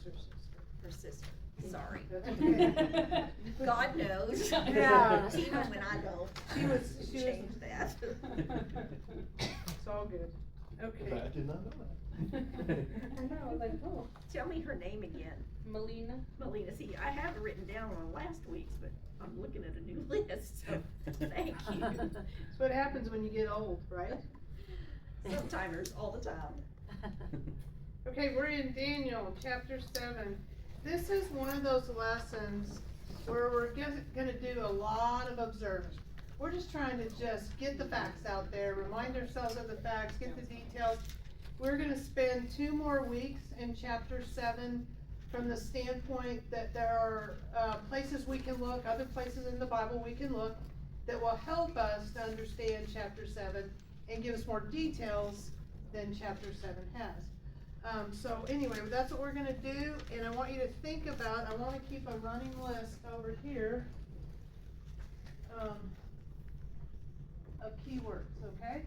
or sister? Her sister, sorry. That's okay. God knows. Yeah. Even when I don't, She was- change that. It's all good. Okay. I did not know that. I know, I was like, oh. Tell me her name again. Melina. Melina, see, I have it written down on last week's, but I'm looking at a new list, so thank you. That's what happens when you get old, right? Sometimers, all the time. Okay, we're in Daniel, chapter 7. This is one of those lessons where we're gonna do a lot of observing. We're just trying to just get the facts out there, remind ourselves of the facts, get the details. We're gonna spend 2 more weeks in chapter 7 from the standpoint that there are places we can look, other places in the Bible we can look that will help us to understand chapter 7 and give us more details than chapter 7 has. So anyway, that's what we're gonna do, and I want you to think about, I wanna keep a running list over here of keywords, okay?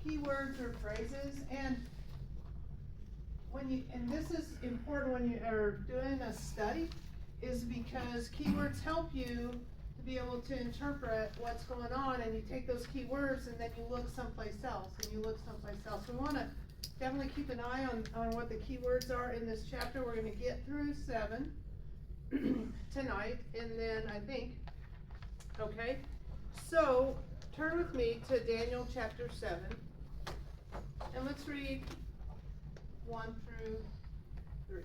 Keywords or phrases, and this is important when you are doing a study, is because keywords help you to be able to interpret what's going on, and you take those keywords and then you look someplace else, and you look someplace else. We wanna definitely keep an eye on what the keywords are in this chapter. We're gonna get through 7 tonight, and then I think, okay? So, turn with me to Daniel chapter 7, and let's read 1 through 3.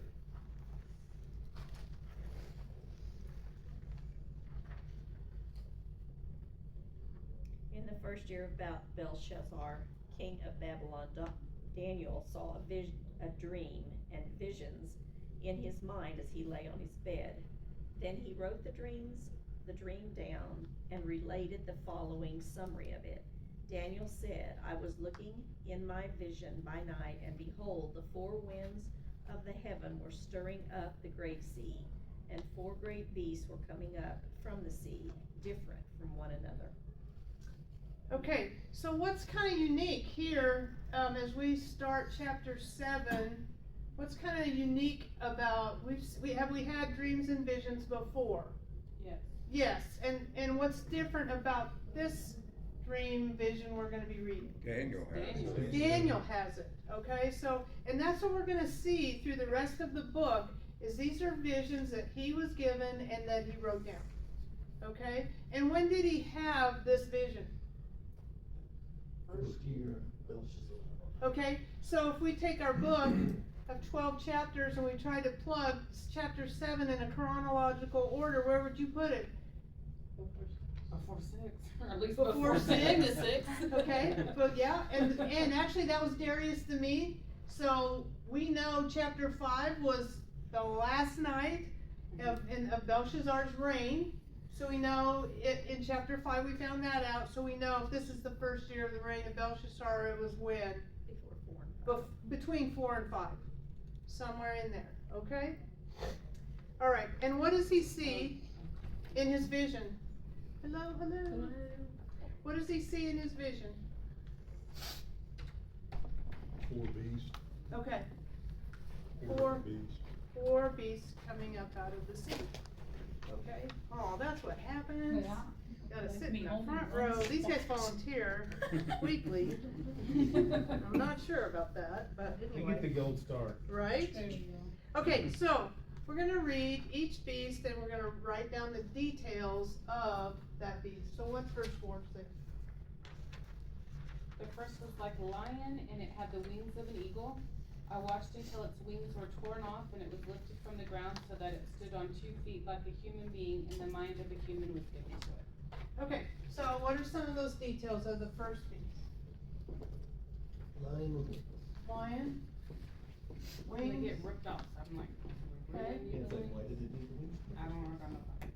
In the first year of Belshazzar, king of Babylon, Daniel saw a dream and visions in his mind as he lay on his bed. Then he wrote the dream down and related the following summary of it. Daniel said, I was looking in my vision by night, and behold, the 4 winds of the heaven were stirring up the great sea, and 4 great beasts were coming up from the sea, different from one another. Okay, so what's kind of unique here as we start chapter 7? What's kind of unique about we had dreams and visions before? Yes. Yes, and what's different about this dream vision we're going to be reading? Daniel has it. Daniel has it. Okay, so and that's what we're going to see through the rest of the book. Is these are visions that he was given and that he wrote down. Okay, and when did he have this vision? First year, Belshazzar. Okay, so if we take our book of 12 chapters and we try to plug chapter 7 in a chronological order, where would you put it? Before 6, or at least Before before 6. 6. Okay, but yeah, and actually that was Darius the Mede. So we know chapter 5 was the last night of Belshazzar's reign. So we know in chapter 5 we found that out. So we know if this is the first year of the reign of Belshazzar, it was when? Before 4 and 5. Between 4 and 5. Somewhere in there, okay? Alright, and what does he see in his vision? Hello, hello. What does he see in his vision? 4 beasts. Okay, 4 beasts. 4 beasts coming up out of the sea. Okay, oh, that's what happens. Yeah. Gotta That's sit me in the only front one row. These guys spot. volunteer weekly. I'm not sure about that, but You anyway. get the gold star. Right? There you go. Okay, so we're gonna read each beast and we're gonna write down the details of that beast. So what's verse 4 say? The first was like a lion, and it had the wings of an eagle. I watched until its wings were torn off, and it was lifted from the ground so that it stood on 2 feet like a human being, and the mind of a human was given to it. Okay, so what are some of those details of the first beast? Lion. Lion, When they wings, get ripped off, I'm like, where Okay. did they Yeah, it's like, go? why did it need the wings? I don't know about that.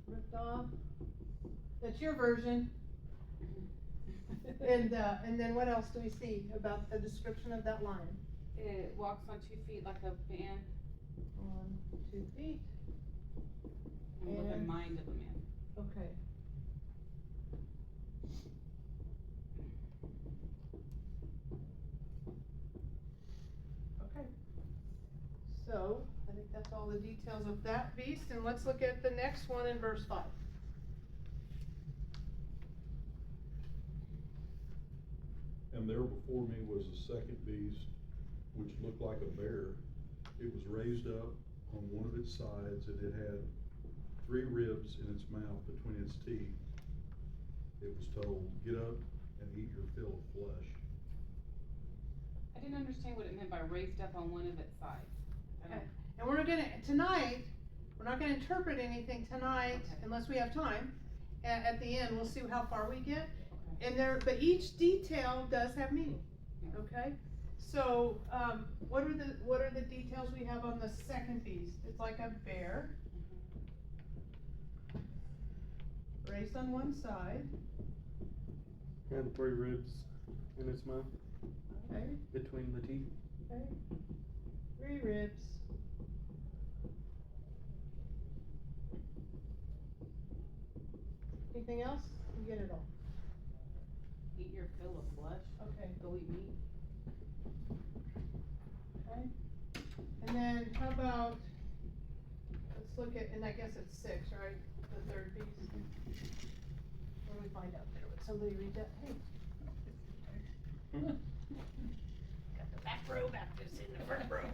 ripped off. That's your version. And then what else do we see about the description of that lion? It walks on 2 feet like a man, On 2 feet. and with the And- mind of a man. Okay. details of that beast, and let's look at the next one in verse 5. And there before me was a second beast, which looked like a bear. It was raised up on one of its sides, and it had 3 ribs in its mouth between its teeth. It was told, get up and eat your fill of flesh. I didn't understand what it meant by raised up on one of its sides. I don't- Okay. And we're not gonna, tonight, we're not gonna interpret anything tonight Okay. unless we have time. At the end, we'll see how far we get. Okay. And but each detail does have meaning, okay? So, what are the details we have on the second beast? It's like a bear, raised on one side, And 3 ribs in its mouth, okay, between the teeth. okay, 3 ribs. Anything else? You get it all, Eat your fill of flesh, okay, go eat meat. okay? And then how about, let's look at, and I guess it's 6, right, the third beast? What do we find out there? Would somebody read that? Hey. Got the back row Baptist in the front row.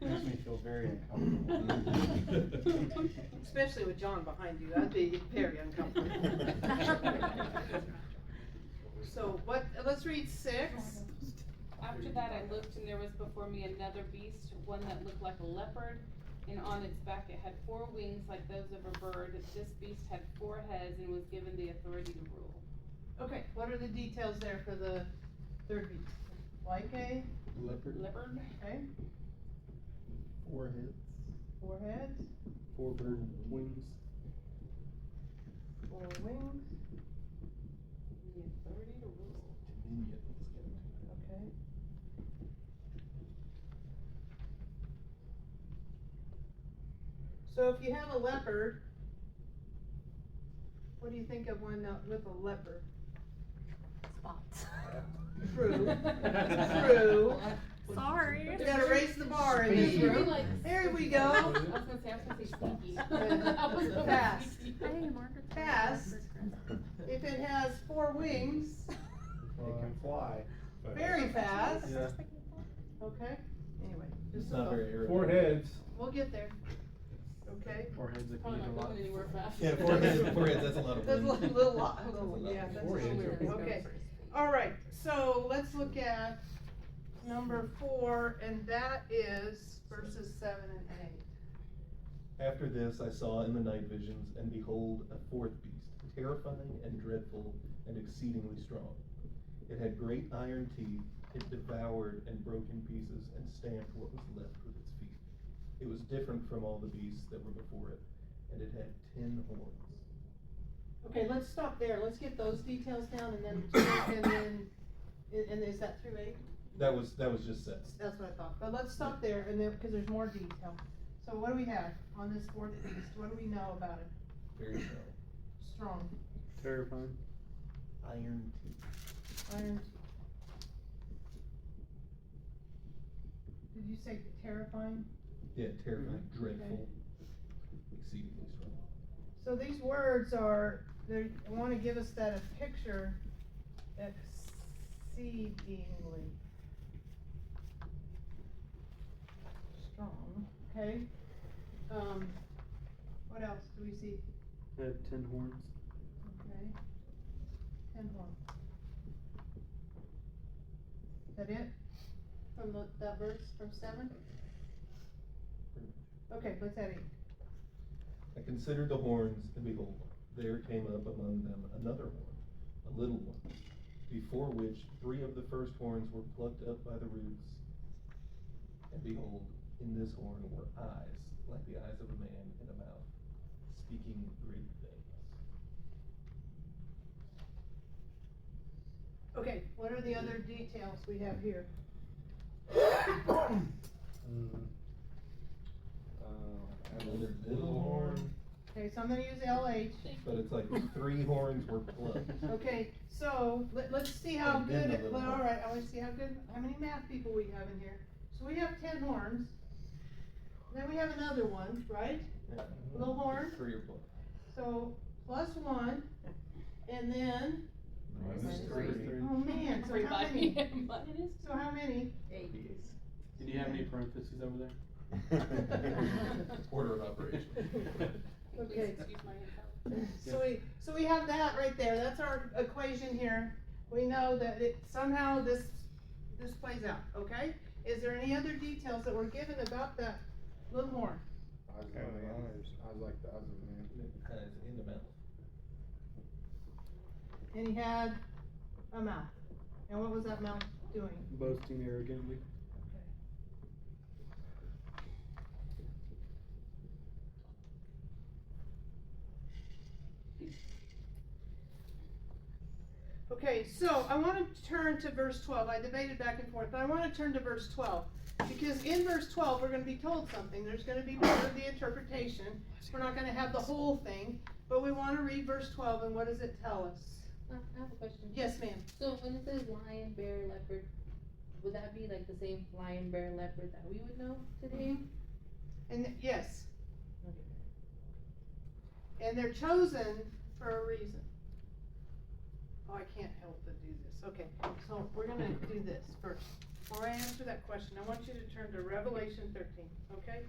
Makes me feel very uncomfortable. Especially with John behind you, that'd be very uncomfortable. So what, let's read 6. After that I looked, and there was before me another beast, one that looked like a leopard, and on its back it had 4 wings like those of a bird. This beast had 4 heads and was given the authority to rule. Okay, what are the details there for the third beast? Like a, Leopard. Leopard? okay, 4 heads. 4 heads, 4 bird wings. 4 wings, The authority to rule. okay. So if you have a leopard, what do you think of one with a leopard? Spots. True, true. Sorry. We gotta raise the bar in this Speed. room. There we go. I was gonna say stinky. I was gonna Fast. say stinky. Hey, Margaret. Fast. If it has 4 wings, It can fly. very fast. Yeah. Okay, anyway, just It's a not thought. very aerodynamic. 4 heads. We'll get there. Okay. 4 heads that can Probably eat a not lot. going anywhere fast. Yeah, 4 heads, that's a lot of That's a wind. little lot, yeah, that's a 4 little heads are weird, okay. Alright, so let's look at number 4, and that is verses 7 and 8. After this I saw in the night visions, and behold, a 4th beast, terrifying and dreadful and exceedingly strong. It had great iron teeth, it devoured and broke in pieces and stamped what was left with its feet. It was different from all the beasts that were before it, and it had 10 horns. Okay, let's stop there, let's get those details down, and then, and is that through 8? That was just said. That's what I thought, but let's stop there, and then, because there's more detail. So what do we have on this 4th beast, what do we know about it? Very strong. Strong, Terrifying. Iron teeth. iron. Did you say terrifying? Yeah, terrifying, dreadful, exceedingly strong. So these words are, they wanna give us that a picture, exceedingly strong, okay? What else do we see? It had 10 horns. Okay, 10 horns. Is that it? From that verse, from 7? Okay, let's add 8. I considered the horns, and behold, there came up among them another horn, a little one, before which 3 of the first horns were plucked up by the roots. And behold, in this horn were eyes, like the eyes of a man, and a mouth, speaking great things. Okay, what are the other details we have here? Another little horn, Okay, so I'm gonna use LH. but it's like 3 horns were plucked. Okay, so let's see how And then good, the little well, one. alright, I wanna see how many math people we have in here. So we have 10 horns, then we have another one, right? Yeah. Little horn, 3 or plus. so plus one, and then, Minus Three. oh man, so how Everybody. many? Minus So how many? 8. Did you have any parentheses over there? Order of operation. Please Okay. excuse my hand. So we have that right there, that's our equation here. We know that it, somehow this plays out, okay? Is there any other details that were given about that little horn? Eyes like eyes. Eyes like the eyes of a man. It's in the mouth. And he had a mouth. And what was that mouth doing? Boasting arrogantly. Okay, so I want to turn to verse 12. I debated back and forth, but I want to turn to verse 12. Because in verse 12, we're going to be told something. There's going to be part of the interpretation. We're not going to have the whole thing, but we want to read verse 12, and what does it tell us? I have a question. Yes, ma'am. So when it says lion, bear, leopard, would that be like the same lion, bear, leopard that we would know today? And yes, Okay. and they're chosen for a reason. Oh, I can't help but do this. Okay, so we're going to do this first. Before I answer that question, I want you to turn to Revelation 13, okay?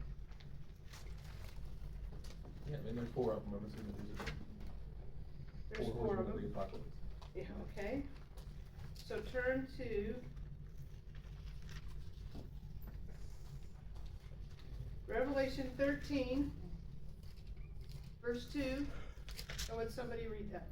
Yeah, I mean, there's 4 of them, I'm assuming these are There's the 4 4 of horsemen of the them. apocalypse. Yeah, okay. So turn to Revelation 13, verse 2. And would somebody read that?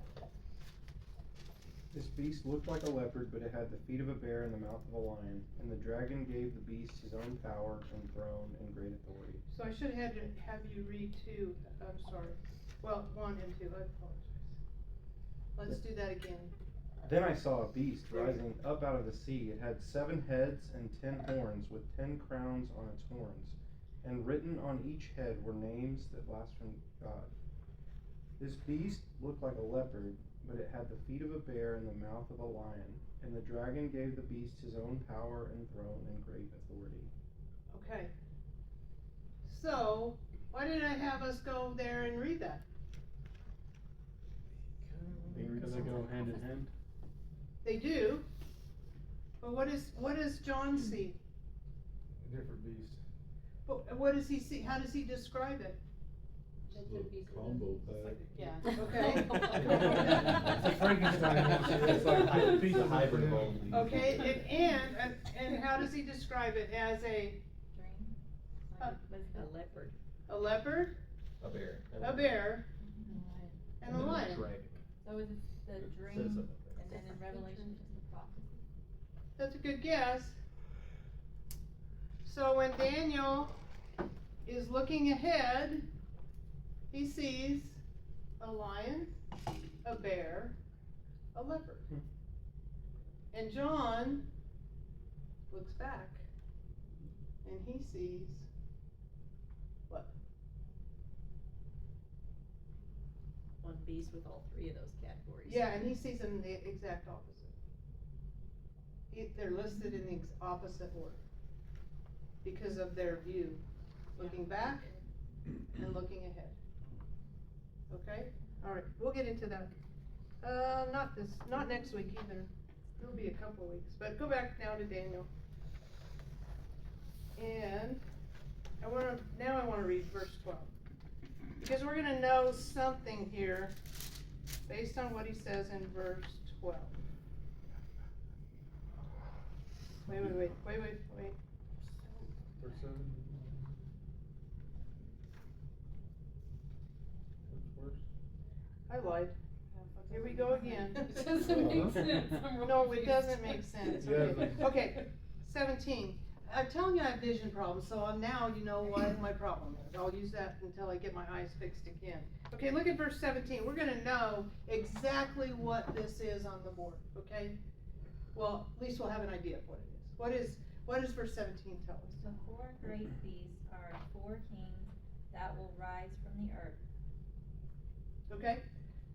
This beast looked like a leopard, but it had the feet of a bear and the mouth of a lion. And the dragon gave the beast his own power and throne and great authority. So I should have had to have you read 2, I'm sorry. Well, 1 and 2, I apologize. Let's do that again. Then I saw a beast rising up out of the sea. It had 7 heads and 10 horns, with 10 crowns on its horns. And written on each head were names that blasphemed God. This beast looked like a leopard, but it had the feet of a bear and the mouth of a lion. And the dragon gave the beast his own power and throne and great authority. Okay. So, why did I have us go there and read that? Because they go hand in hand. They do. But what does John see? A different beast. But what does he see? How does he describe it? It's the combo pack. Yeah. Okay. It's a Frankenstein. It's like a piece The of hybrid hybrid. bone. Okay, and how does he describe it? As a A leopard. a leopard, A bear. a bear, and a then lion? dragon. So is it the It says dream, something and there. then in Revelation, just the prophecy? That's a good guess. So when Daniel is looking ahead, he sees a lion, a bear, a leopard. And John looks back and he sees what? One beast with all 3 of those categories. Yeah, and he sees them in the exact opposite. They're listed in the opposite order because of their view, looking back and looking ahead. Okay? Alright, we'll get into that. Not next week either. It'll be a couple of weeks, but go back now to Daniel. And I wanna read verse 12. Because we're gonna know something here based on what he says in verse 12. Wait. Verse 7. What's worse? I lied. Here we go again. It doesn't make sense. I'm No, really it doesn't make sense. Okay, Yeah. okay, 17. I'm telling you I have vision problems, so now you know what my problem is. I'll use that until I get my eyes fixed again. Okay, look at verse 17. We're gonna know exactly what this is on the board, okay? Well, at least we'll have an idea of what it is. What does verse 17 tell us? The 4 great beasts are 4 kings that will rise from the earth. Okay?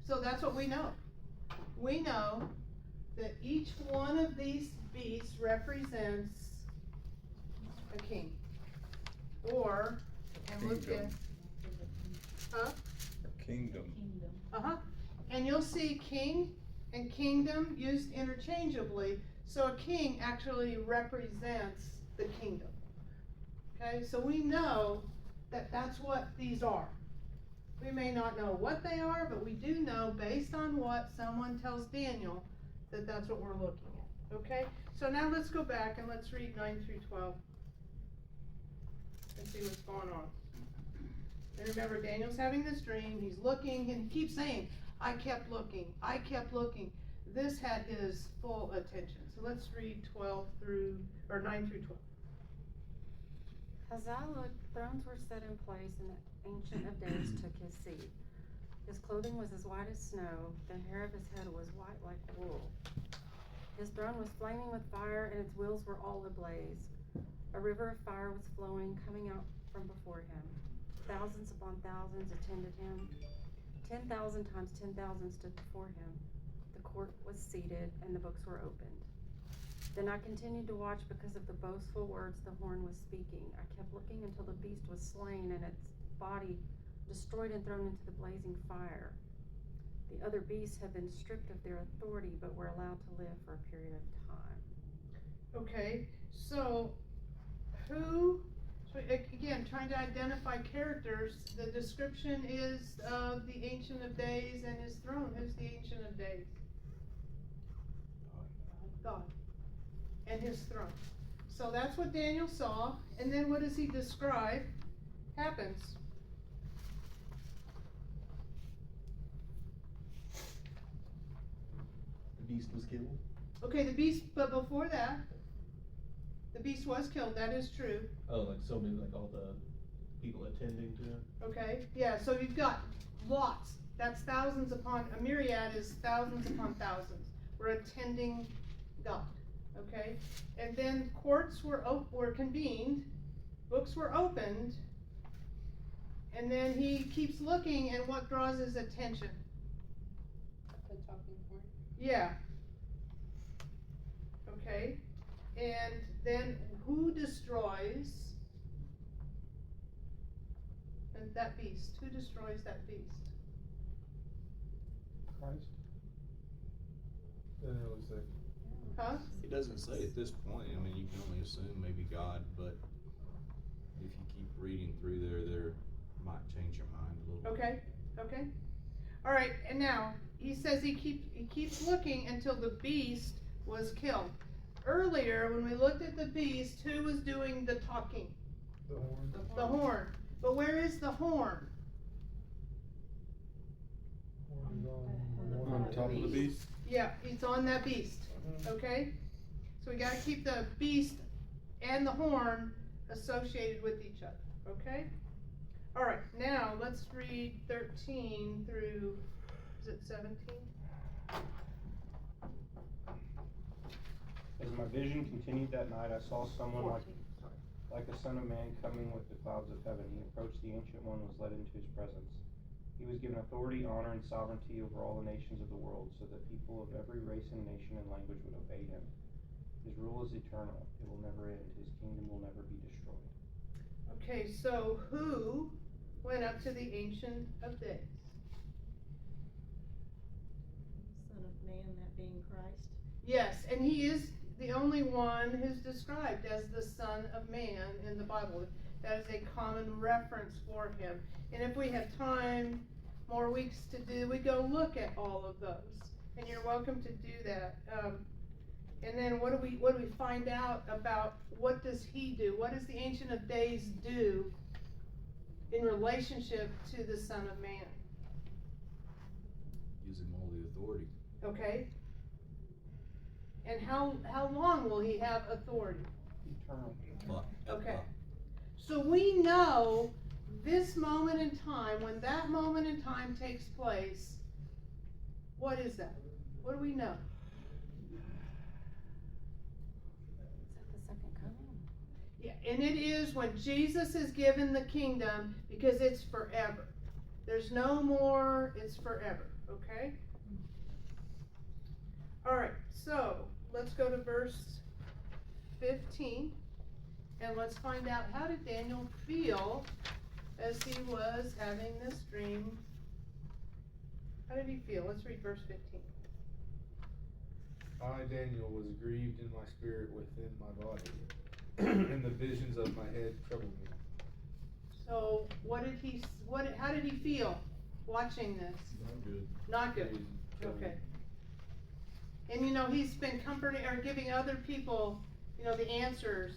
So that's what we know. We know that each one of these beasts represents a king or and look at, huh? Kingdom. Uh-huh, and you'll see king and kingdom used interchangeably, so a king actually represents the kingdom. Okay, so we know that that's what these are. We may not know what they are, but we do know based on what someone tells Daniel that that's what we're looking at. Okay, so now let's go back and let's read 9 through 12 and see what's going on. And remember, Daniel's having this dream, he's looking, and he keeps saying, I kept looking, I kept looking. This had his full attention. So let's read 9 through 12. As I looked, thrones were set in place, and the Ancient of Days took his seat. His clothing was as white as snow, the hair of his head was white like wool. His throne was flaming with fire, and its wheels were all ablaze. A river of fire was flowing, coming out from before him. Thousands upon thousands attended him. 10,000 times 10,000 stood before him. The court was seated, and the books were opened. Then I continued to watch because of the boastful words the horn was speaking. I kept looking until the beast was slain and its body destroyed and thrown into the blazing fire. The other beasts had been stripped of their authority but were allowed to live for a period of time. Okay, so again, trying to identify characters, the description is of the Ancient of Days and his throne. Who's the Ancient of Days? God. And his throne. So that's what Daniel saw, and then what does he describe happens? The beast was killed. Okay, the beast, but before that, the beast was killed, that is true. Oh, like so many, like all the people attending to it. Okay, yeah, so you've got lots. That's thousands upon, a myriad is thousands upon thousands. We're attending God, okay? And then courts were convened, books were opened, and then he keeps looking, and what draws his attention? The talking horn. Yeah. Okay, and then who destroys that beast? Who destroys that beast? Christ. Doesn't really say. Huh? It doesn't say at this point. I mean, you can only assume maybe God, but if you keep reading through there might change your mind a little. Okay, okay. All right, and now he says he keeps looking until the beast was killed. Earlier, when we looked at the beast, who was doing the talking? The horn. The horn. But where is the horn? Horn is On on top of the beast. Yeah, it's on that beast. Okay? So we gotta keep the beast and the horn associated with each other. Okay? Alright, now let's read 13 through, is it 17? As my vision continued that night, I saw someone like a son of man coming with the clouds of heaven. He approached the Ancient One, was led into his presence. He was given authority, honor, and sovereignty over all the nations of the world, so that people of every race and nation and language would obey him. His rule is eternal. It will never end. His kingdom will never be destroyed. Okay, so who went up to the Ancient of Days? Son of Man, that being Christ. Yes, and he is the only one who's described as the Son of Man in the Bible. That is a common reference for him. And if we have time, more weeks to do, we go look at all of those. And you're welcome to do that. And then what do we find out about what does he do? What does the Ancient of Days do in relationship to the Son of Man? Gives him all the authority. Okay? And how long will he have authority? Eternal. Okay. So we know this moment in time, when that moment in time takes place, what is that? What do we know? Is that the second coming? Yeah, and it is when Jesus is given the kingdom, because it's forever. There's no more, it's forever, okay? Alright, so let's go to verse 15, and let's find out, how did Daniel feel as he was having this dream, how did he feel? Let's read verse 15. I, Daniel, was grieved in my spirit within my body, and the visions of my head troubled me. So how did he feel watching this? Not good. Not good. Okay. And he's been comforting or giving other people, the answers.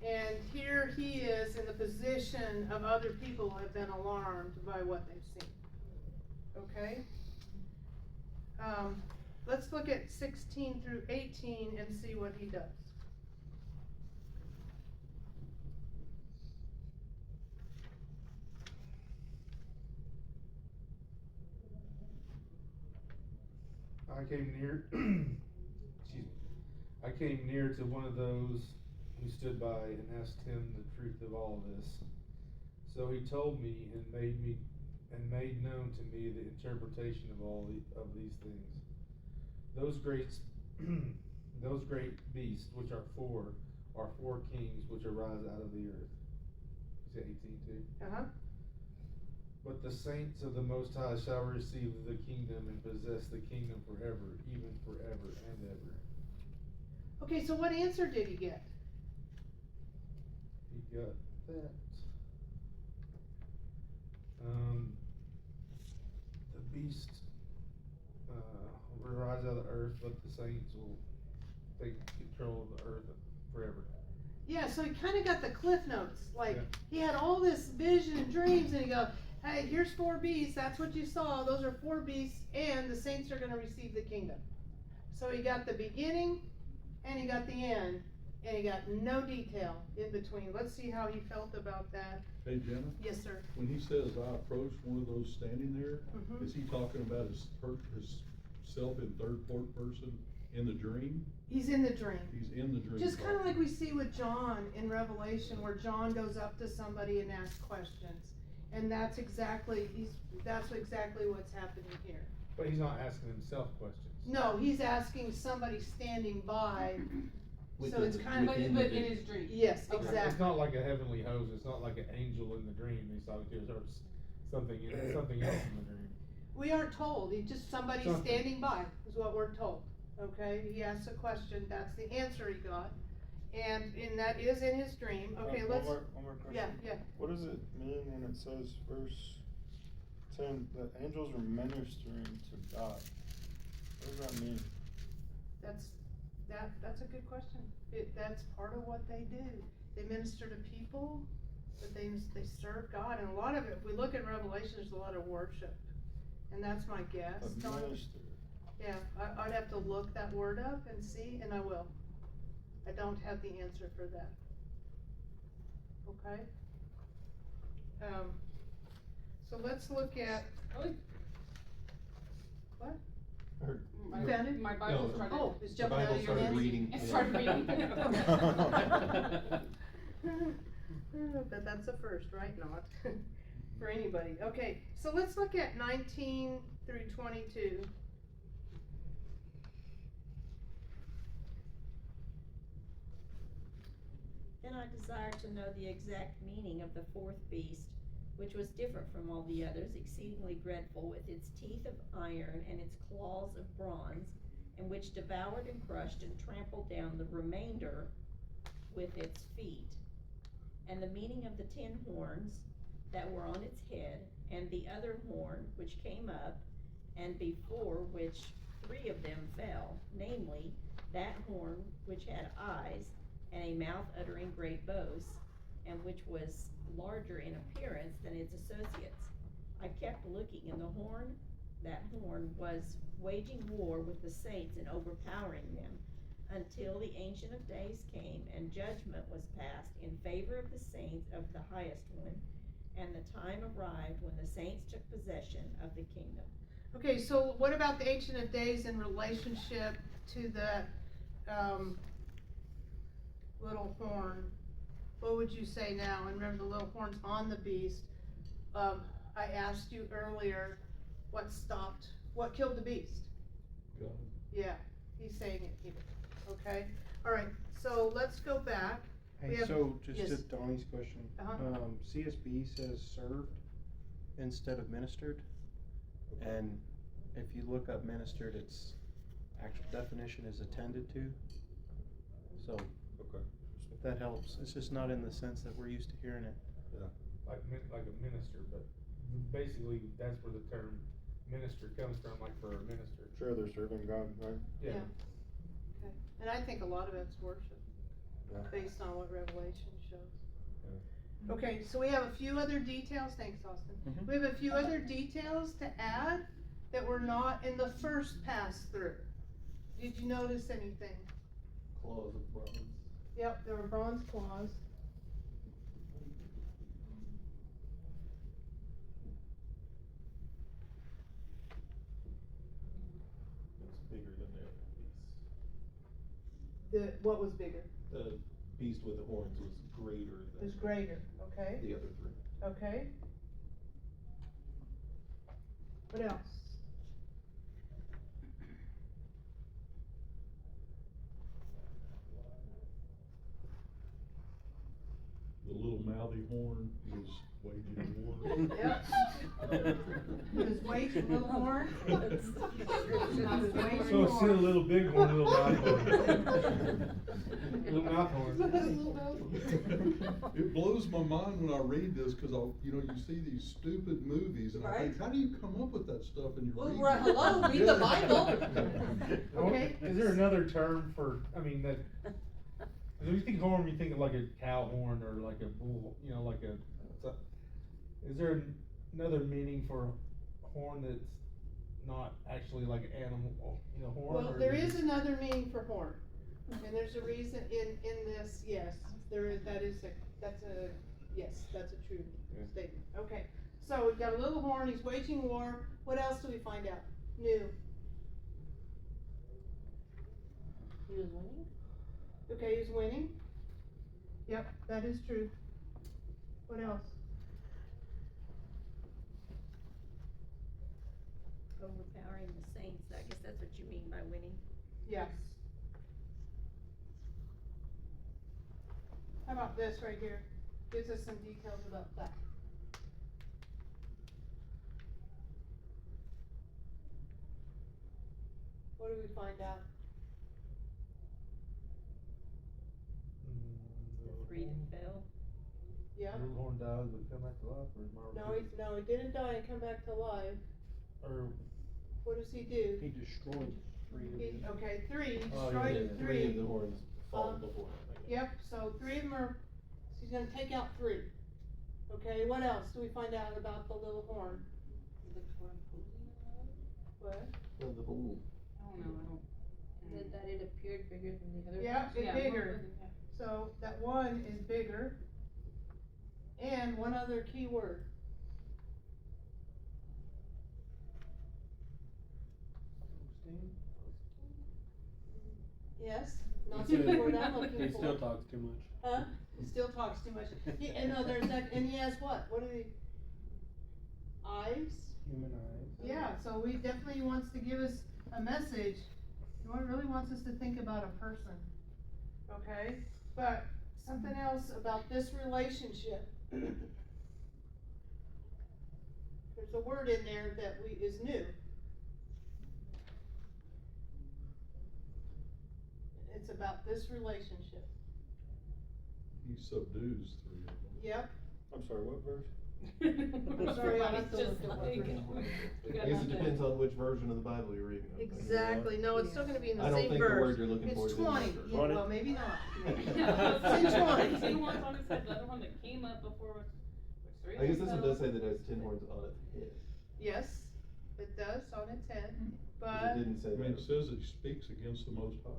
And here he is in the position of other people who have been alarmed by what they've seen. Okay? Let's look at 16 through 18 and see what he does. I came near, I came near to one of those who stood by and asked him the truth of all this. So he told me and made known to me the interpretation of all of these things. Those great beasts, which are four kings which arise out of the earth. Is it 18 too? Uh-huh. But the saints of the Most High shall receive the kingdom and possess the kingdom forever, even forever and ever. Okay, so what answer did he get? He got that. The beast will rise out of the earth, but the saints will take control of the earth forever. Yeah, so he kind of got the cliff notes. Like, Yeah. he had all this vision and dreams, and he goes, hey, here's 4 beasts, that's what you saw, those are 4 beasts, and the saints are going to receive the kingdom. So he got the beginning, and he got the end, and he got no detail in between. Let's see how he felt about that. Hey, Jenna, Yes, sir. when he says, I approached one of those standing there, Mhm. is he talking about himself in third person in the dream? He's in the dream. He's in the dream. Just kind of like we see with John in Revelation, where John goes up to somebody and asks questions. And that's exactly what's happening here. But he's not asking himself questions. No, he's asking somebody standing by. So Within it's the- kind of, within But the in dream. his dream. yes, Okay. exactly. It's not like a heavenly host. It's not like an angel in the dream he's talking to, or something else in the dream. We aren't told, he's just somebody Something. standing by, is what we're told, okay? He asks a question, that's the answer he got, and that is in his dream, okay, let's, One more question. yeah. What does it mean when it says verse 10 that angels are ministering to God? What does that mean? That's a good question. That's part of what they do. They minister to people, but they serve God, and a lot of it, if we look at Revelation, there's a lot of worship, and that's my guess. A Don? minister. Yeah, I'd have to look that word up and see, and I will. I don't have the answer for that. Okay? So let's look at, what? My, Found it? my Bible No. started. Oh, it's The jumping out Bible of your started hands? reading. It started reading. But that's a first, right? Not for anybody. Okay, so let's look at 19 through 22. Then I desired to know the exact meaning of the 4th beast, which was different from all the others, exceedingly dreadful, with its teeth of iron and its claws of bronze, and which devoured and crushed and trampled down the remainder with its feet. And the meaning of the 10 horns that were on its head, and the other horn which came up, and before which 3 of them fell, namely, that horn which had eyes, and a mouth uttering great boasts, and which was larger in appearance than its associates. I kept looking, and that horn was waging war with the saints and overpowering them, until the Ancient of Days came, and judgment was passed in favor of the saints of the highest one, and the time arrived when the saints took possession of the kingdom. Okay, so what about the Ancient of Days in relationship to the little horn? What would you say now? And remember, the little horn's on the beast. I asked you earlier, what killed the beast? God. Yeah, he's saying it here. Okay, all right. So let's go back. We Hey, have- so just yes. to Donnie's question, Uh-huh. CSB says served instead of ministered. And if you look up ministered, its actual definition is attended to. So, Okay. if that helps, it's just not in the sense that we're used to hearing it. like a minister, but basically that's where the term minister comes from, like for a minister. Sure, they're serving God, right? Yeah. Okay. And I think a lot of it's worship, Yeah. based on what Revelation shows. Yeah. Okay, so we have a few other details, thanks Austin. Mhm. We have a few other details to add that were not in the first pass through. Did you notice anything? Claws of bronze. Yep, there were bronze claws. It's bigger than the other beast. What was bigger? The beast with the horns was greater It than was greater, okay, the other three. okay. What else? The little mouthy horn was waging war. Yep. It was waging little horn. It was waging So instead of war. little big horn, little mouth horn. Little mouth horn. It blows my mind when I read this, cause you see these stupid movies and I think, how do you come up with that stuff and you Well, read right, it? hello, read the Bible. Okay. Is there another term for, that, when you think horn, you think of like a cow horn or like a bull, is there another meaning for horn that's not actually like an animal, horn? Well, or there is another meaning for horn, and there's a reason in this, yes, there is, that's a true Yeah. statement, okay. So we've got a little horn, he's waging war, what else do we find out? New, He was winning? okay, he's winning. Yep, that is true. What else? Overpowering the saints, I guess that's what you mean by winning. Yes. How about this right here? Gives us some details about that. What do we find out? The three that fell. Yeah? Little horn dies but come back to life, or is No, he didn't die and come back to life. Or, What does he do? He destroyed three of them. Okay, three, he Oh, destroyed yeah, Three of three. the horns fall Um, before him, I guess. Yep, so three of them are, so he's gonna take out three. Okay, what else do we find out about the little horn? What? Well, the whole, I don't know, Is it that it appeared bigger than the other Yeah, ones? it's Yeah, bigger. yeah. So that one is bigger. And one other key word. Yes, not the word I'm looking for. He still talks too much. Huh? He still talks too much. And no, there's that, and he has what? What are the eyes? Human eyes. Yeah, so he definitely wants to give us a message. The Lord really wants us to think about a person. Okay? But something else about this relationship. There's a word in there that is new. It's about this relationship. He subdues three of them. Yep. I'm sorry, what verse? I'm sorry, I have to look at what verse. I guess it depends on which version of the Bible you're reading. I think. Exactly, no, it's still gonna be in the I don't same think the verse. word you're looking for It's is in 20, that verse. yeah, well, maybe not. Yeah, It's in 20. Two horns on his head, the other one that came up before, which three I guess this fell. one does say that it has 10 horns on its head. Yes, it does on its head, 'Cause but, it didn't say I mean, that. it says it speaks against the Most High.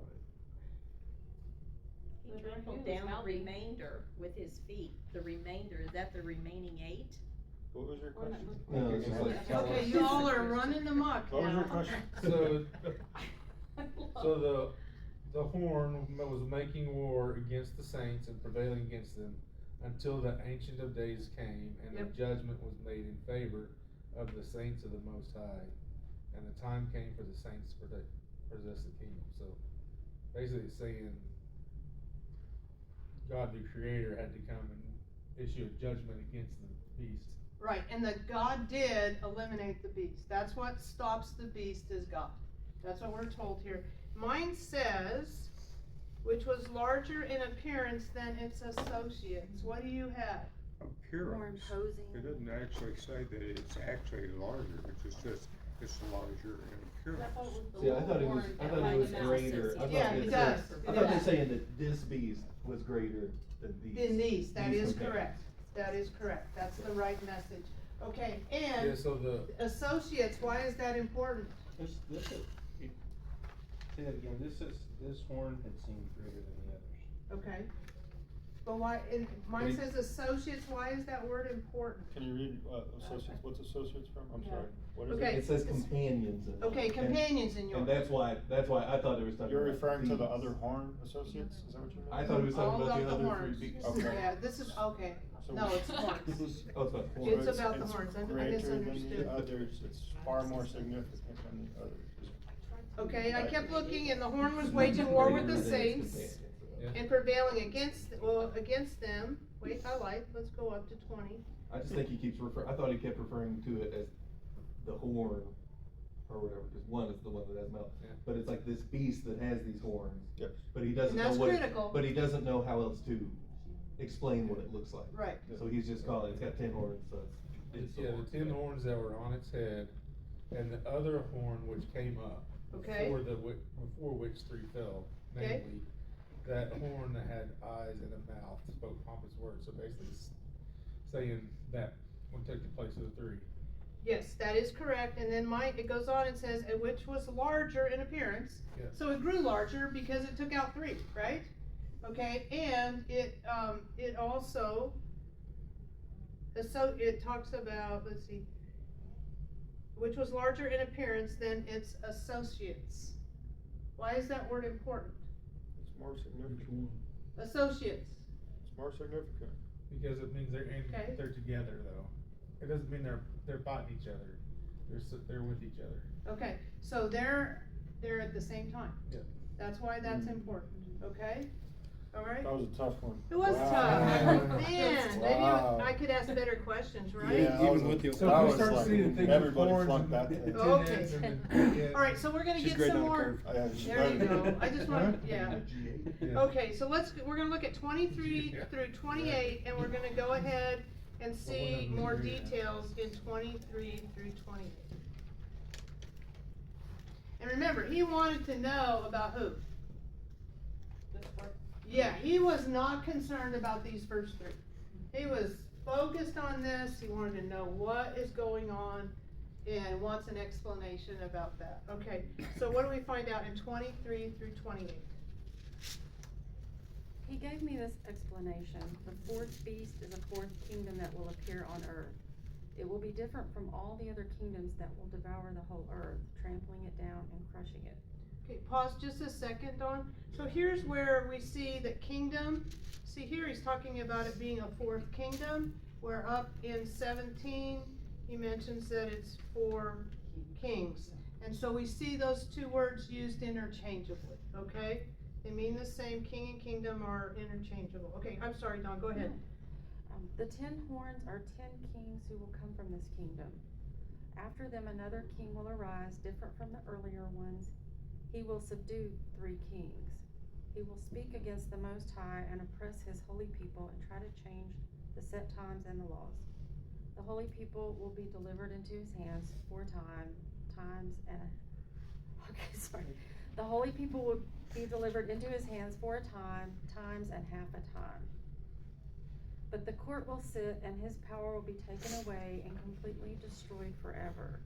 He But trampled he was down the mouthy. remainder with his feet. The remainder, is that the remaining 8? What was your One that question? was- No, it's just like okay, you all are running amok now. What was your question? So the horn was making war against the saints and prevailing against them until the Ancient of Days came and Yep. the judgment was made in favor of the saints of the Most High. And the time came for the saints to possess the kingdom. So basically it's saying God the Creator had to come and issue a judgment against the beast. Right, and that God did eliminate the beast. That's what stops the beast is God. That's what we're told here. Mine says, which was larger in appearance than its associates. What do you have? More Appearance. imposing. It doesn't actually say that it's actually larger, it just says it's larger in appearance. See, I thought it was greater, I thought Yeah, it it said- does. I thought they're saying that this beast was greater than these. In these, that These is compared. correct. That is correct. That's the right message. Okay, Yeah, and so the, associates, why is that important? This is, say that again, this horn had seemed greater than the others. Okay. But why, and mine says associates, why is that word important? Can you read, associates, what's associates from? I'm Yeah. sorry, what is it? Okay. It says companions in it. Okay, companions in yours. And that's why I thought it was talking You're about referring to the these. other horn associates, is that what you mean? I thought it was talking All about of the other horns. three beasts. Okay. Yeah, this is, okay. So- No, it's horns. Oh, it's about horns. It's about the horns. I Greater misunderstood. than the others, it's far more significant than the others. Okay, I kept looking and the horn was waging war with the Greater than its saints companions. yeah. and prevailing against them. Wait, I lied. Let's go up to 20. I just think he keeps I thought he kept referring to it as the horn or whatever, because one is the one that has mouth. Yeah. But it's like this beast that has these horns. Yes. But he doesn't And know that's what, critical. but he doesn't know how else to explain what it looks like. Right. So he's just calling, it's got 10 horns, so it's yeah, the 10 horns that were on its head, and the other horn which came up. Okay. Before which 3 fell, Okay. namely, that horn that had eyes and a mouth spoke pompous words, so basically saying that one took the place of the 3. Yes, that is correct. And then it goes on and says, which was larger in appearance. Yeah. So it grew larger because it took out 3, right? Okay, and it also, so it talks about, let's see, which was larger in appearance than its associates. Why is that word important? It's more significant, Associates. it's more significant. Because it means Okay. they're together though. It doesn't mean they're fighting each other. They're with each other. Okay, so they're at the same time. Yeah. That's why that's important, okay? All right? That was a tough one. It was Wow. tough. Man, maybe Wow. I could ask better questions, right? Yeah, Even with the- So that if we was start like, seeing things with everybody horns flunked and that and test. Okay. heads and then- All right, so we're gonna She's get great some on the more. curve. Yeah, she's There you better. go. I just want, yeah. Yeah. Okay, so we're gonna look at 23 through 28, and we're gonna go ahead and see more details in 23 through 28. And remember, he wanted to know about who? Yeah, he was not concerned about these first 3. He was focused on this, he wanted to know what is going on, and wants an explanation about that. Okay, so what do we find out in 23 through 28? He gave me this explanation. The 4th beast is a 4th kingdom that will appear on earth. It will be different from all the other kingdoms that will devour the whole earth, trampling it down and crushing it. Okay, pause just a second, Dawn. So here's where we see that kingdom, see here he's talking about it being a 4th kingdom, where up in 17, he mentions that it's 4 kings. And so we see those 2 words used interchangeably, okay? They mean the same, king and kingdom are interchangeable. Okay, I'm sorry, Dawn, go ahead. The 10 horns are 10 kings who will come from this kingdom. After them another king will arise, different from the earlier ones. He will subdue 3 kings. He will speak against the Most High and oppress his holy people and try to change the set times and the laws. The holy people will be delivered into his hands 4 times and The holy people will be delivered into his hands 4 times and half a time. But the court will sit, and his power will be taken away and completely destroyed forever.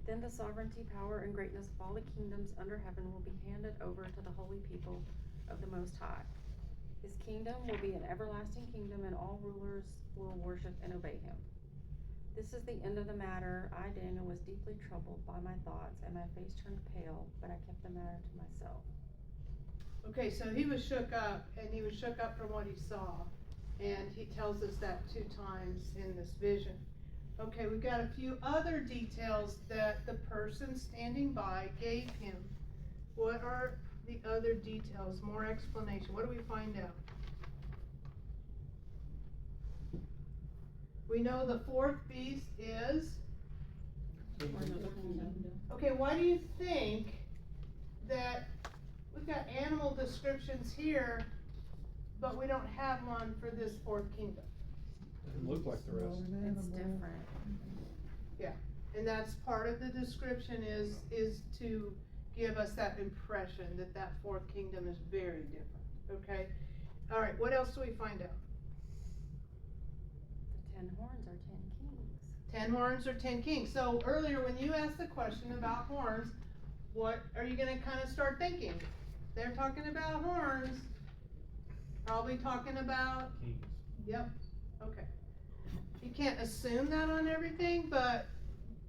Then the sovereignty, power, and greatness of all the kingdoms under heaven will be handed over to the holy people of the Most High. His kingdom will be an everlasting kingdom, and all rulers will worship and obey him. This is the end of the matter. I, Daniel, was deeply troubled by my thoughts, and my face turned pale, but I kept the matter to myself. Okay, so he was shook up, and he was shook up from what he saw. And he tells us that 2 times in this vision. Okay, we've got a few other details that the person standing by gave him. What are the other details? More explanation. What do we find out? We know the fourth beast is, okay, why do you think that we've got animal descriptions here, but we don't have one for this fourth kingdom? Doesn't look like the rest. It's different. And that's part of the description is to give us that impression that that fourth kingdom is very different, okay? All right, what else do we find out? The 10 horns are 10 kings. 10 horns or 10 kings. So earlier when you asked the question about horns, what are you gonna kind of start thinking? They're talking about horns, probably talking about, Kings. yep, okay. You can't assume that on everything, but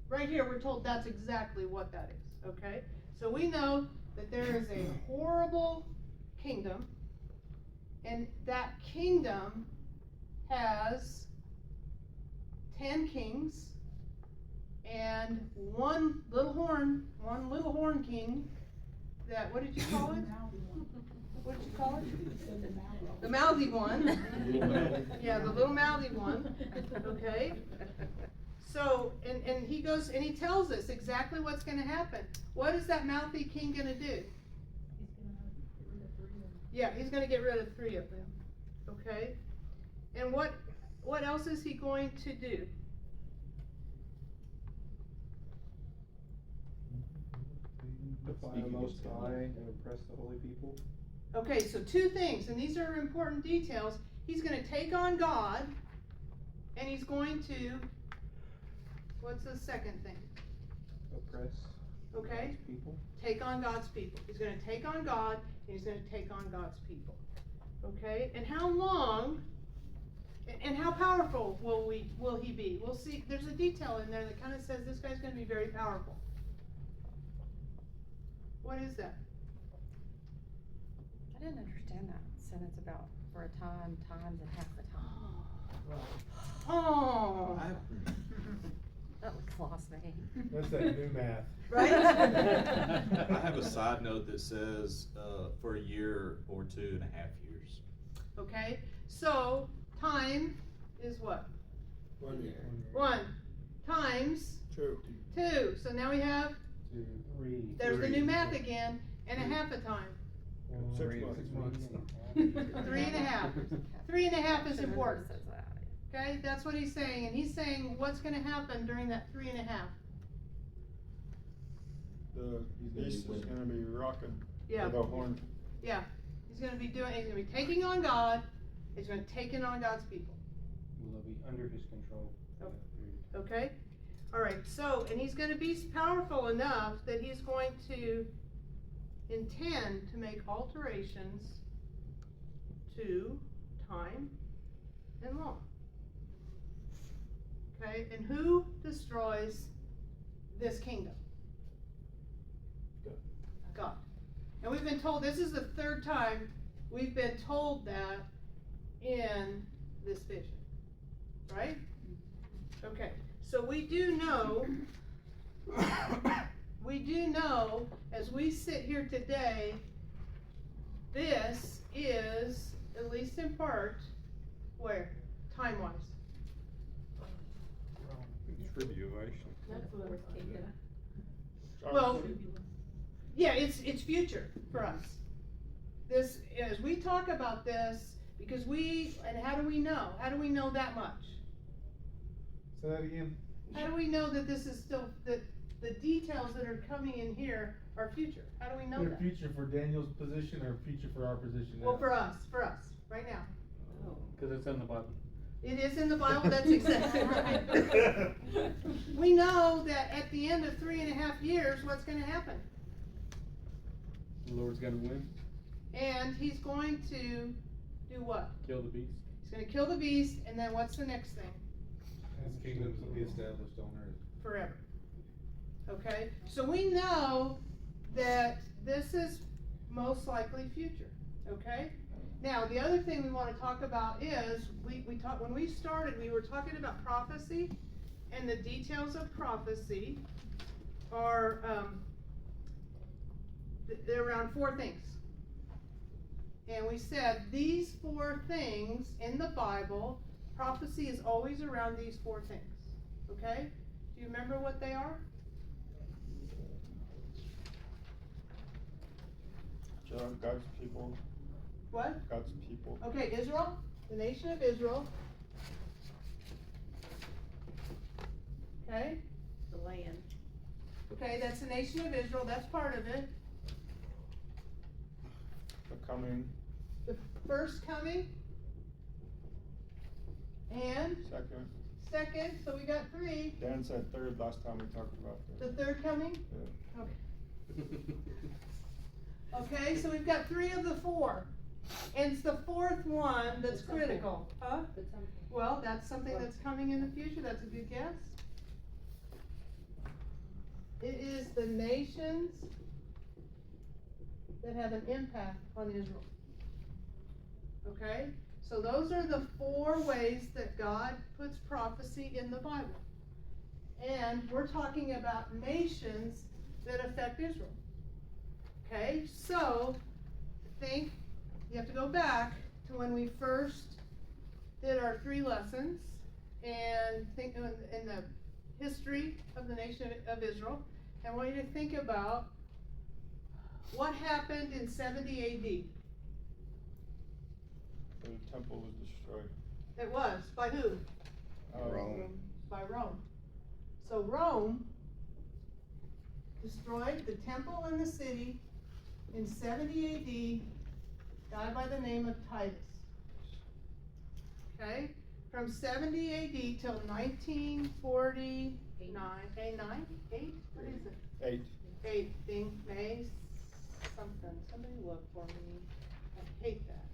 right here we're told that's exactly what that is, okay? So we know that there is a horrible kingdom, and that kingdom has 10 kings and one little horn king that, what did you call it? What did you call it? The mouthy one. Yeah, the little mouthy one, okay? So, and he goes, and he tells us exactly what's gonna happen. What is that mouthy king gonna do? Yeah, he's gonna get rid of 3 of them, okay? And what else is he going to do? Defy the Most High and oppress the holy people. Okay, so 2 things, and these are important details. He's gonna take on God, and he's going to, what's the second thing? Oppress Okay, God's people. take on God's people. He's gonna take on God, and he's gonna take on God's people. Okay, and how long, and how powerful will he be? We'll see, there's a detail in there that kind of says this guy's gonna be very powerful. What is that? I didn't understand that sentence about for a time, times, and half the time. Oh, That was lost me. That's that new math. right? I have a side note that says, for a year or 2.5 years. Okay, so time is what? 1 year. 1 times 2. 2. So now we have, 2, 3. there's the new math again, and a half a time. 6 6 months. months. 3.5. 3.5 is Should've important. said that. Okay, that's what he's saying, and he's saying what's gonna happen during that 3.5. The beast is gonna be rocking. Yeah, With a horn. yeah. He's gonna be taking on God. He's gonna take in on God's people. Will be under his control. for that period. Okay? Alright, so, and he's gonna be powerful enough that he's going to intend to make alterations to time and law. Okay, and who destroys this kingdom? God. And we've been told, this is the 3rd time we've been told that in this vision. Right? Okay, so we do know as we sit here today, this is, at least in part, where? Time-wise. Tribulation. Well, yeah, it's future for us. This, as we talk about this, because and how do we know? How do we know that much? Say that again. How do we know that this is still, that the details that are coming in here are future? How do we know They're that? future for Daniel's position or future for our position now? Well, for us, right now. Cause it's in the Bible. It is in the Bible, that's exactly right. We know that at the end of 3.5 years, what's gonna happen? The Lord's gonna win, And he's going to do what? kill the beast. He's gonna kill the beast, and then what's the next thing? His kingdoms will be established on earth. Forever. Okay, so we know that this is most likely future, okay? Now, the other thing we wanna talk about is, when we started, we were talking about prophecy, and the details of prophecy are, they're around 4 things. And we said these 4 things in the Bible Prophecy is always around these four things, okay? Do you remember what they are? God's people. What? God's people. Okay, Israel, the nation of Israel. Okay? The land. Okay, that's the nation of Israel, that's part of it. The coming. The first coming. And second, so we got three. Dan said third last time we talked about this. The third coming? Yeah. Okay. Okay, so we've got three of the four. And it's the fourth one that's critical. Huh? Well, that's something that's coming in the future, that's a good guess. It is the nations that have an impact on Israel. Okay? So those are the four ways that God puts prophecy in the Bible. And we're talking about nations that affect Israel. Okay? So, think, you have to go back to when we first did our 3 lessons and think in the history of the nation of Israel. I want you to think about what happened in 70 AD. The temple was destroyed. It was. By who? Rome. By Rome. So Rome destroyed the temple and the city in 70 AD, guy by the name of Titus. Okay? From 70 AD till 1949. Okay, 9? 8? What is it? 8. 8. Think May something. Somebody look for me. I hate that.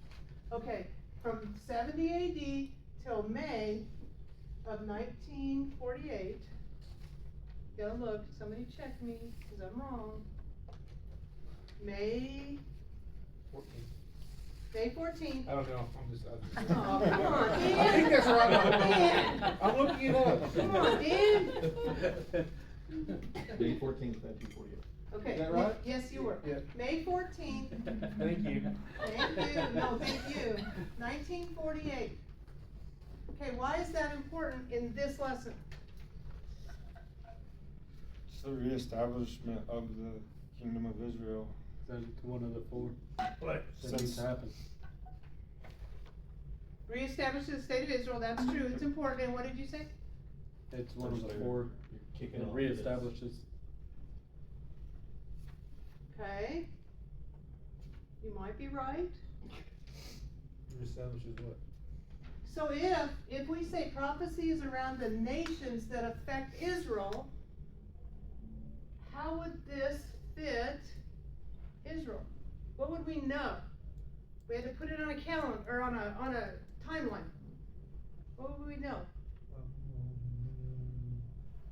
Okay. From 70 AD till May of 1948, go look, somebody check me, because I'm wrong. May 14th. I don't know, I'm just. Oh, come on, Dan. I think that's right. Dan. I'm looking it up. Come on, Dan. May 14th, 1948. Okay. Is that right? Yes, you were. Yeah. May 14th. Thank you. Thank you. No, thank you. 1948. Okay, why is that important in this lesson? It's the reestablishment of the kingdom of Israel. That's one of the 4 that needs Since to happen. Reestablish the state of Israel, that's true, it's important, and what did you say? It's one of the First 4 You're kicking that off reestablishes. Okay. You might be right. Reestablishes what? So if we say prophecy is around the nations that affect Israel, how would this fit Israel? What would we know? We had to put it on a calendar or on a timeline. What would we know?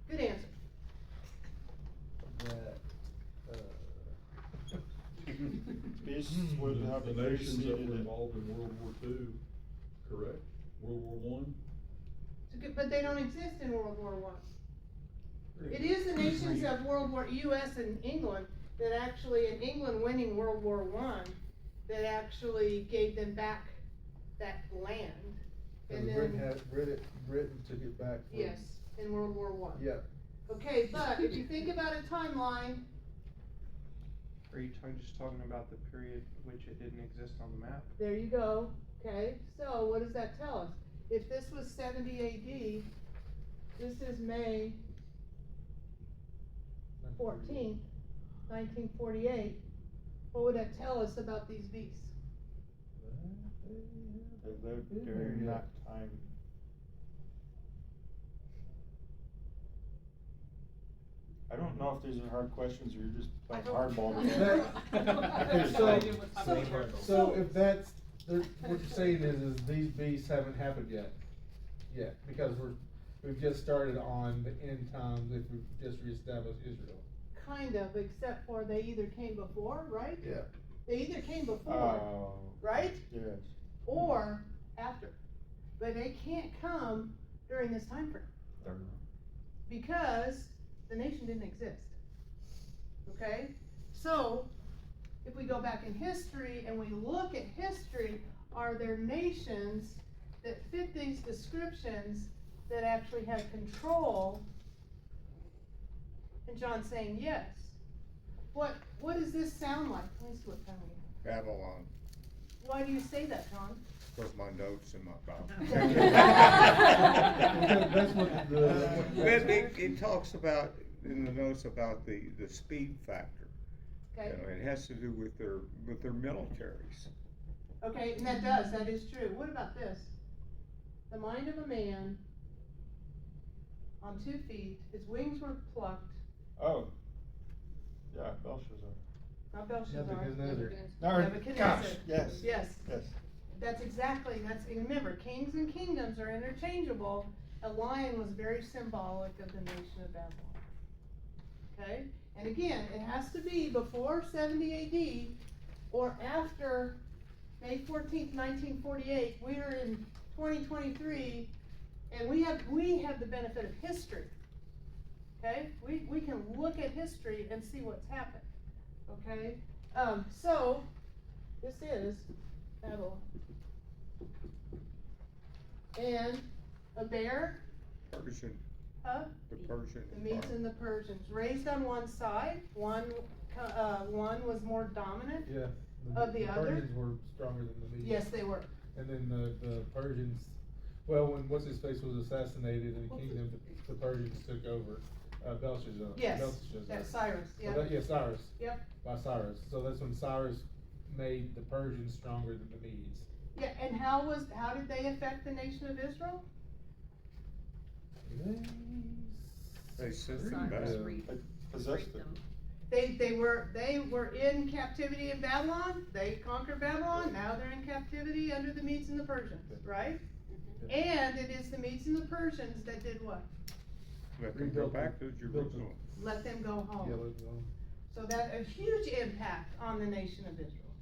Good answer. That, beasts would have The nations that were preceded it. involved in World War II, correct? World War I? But they don't exist in World War I. It is the nations of World War, U.S. and England, that actually, in England winning World War I, that actually gave them back that land. And then, Britain took it back. From, yes, in World War I. Yeah. Okay, but if you think about a timeline, Are you just talking about the period which it didn't exist on the map? there you go, okay? So what does that tell us? If this was 70 AD, this is May 14th, 1948, what would that tell us about these beasts? They lived during that time. I don't know if these are hard questions or you're just playing hardball. So if that's, what you're saying is these beasts haven't happened yet, because we've just started on the end times if we've just reestablished Israel. Kind of, except for they either came before, right? Yeah. They either came before, right? Yes. Or after. But they can't come during this time frame. Because the nation didn't exist. Okay? So, if we go back in history and we look at history, are there nations that fit these descriptions that actually had control. And John's saying yes. What does this sound like? Let me see what time we have. Babylon, Why do you say that, John? put my notes in my mouth. That's what the. But it talks about, in the notes about the speed factor. Okay. You know, it has to do with their militaries. Okay, and that is true. What about this? The mind of a man on 2 feet, his wings were plucked, Oh, yeah, Belshazzar. not Belshazzar. Nebuchadnezzar. Nebuchadnezzar. Gosh, yes. Yes, Yes. that's, remember, kings and kingdoms are interchangeable. A lion was very symbolic of the nation of Babylon. Okay? And again, it has to be before 70 AD or after May 14th, 1948. We are in 2023, and we have the benefit of history. Okay? We can look at history and see what's happened. Okay? So, this is Babylon. And a bear, Persian, huh? the Persian. The Medes and the Persians, raised on one side, one was more dominant. Yeah. Of the other? Persians were stronger than the Medes. Yes, they were. And then the Persians, well, when what's-his-face was assassinated in the kingdom, the Persians took over, Belshazzar. Yes, Belshazzar. that's Cyrus, So yeah. yeah, Cyrus. Yep. By Cyrus. So that's when Cyrus made the Persians stronger than the Medes. Yeah, and how did they affect the nation of Israel? They sent Cyrus them back. They possessed it. They were in captivity in Babylon, they conquered Babylon, now they're in captivity under the Medes and the Persians, right? And it is the Medes and the Persians that did what? Let them go back to Jerusalem. Let them go home. Yeah, let's go. So that a huge impact on the nation of Israel.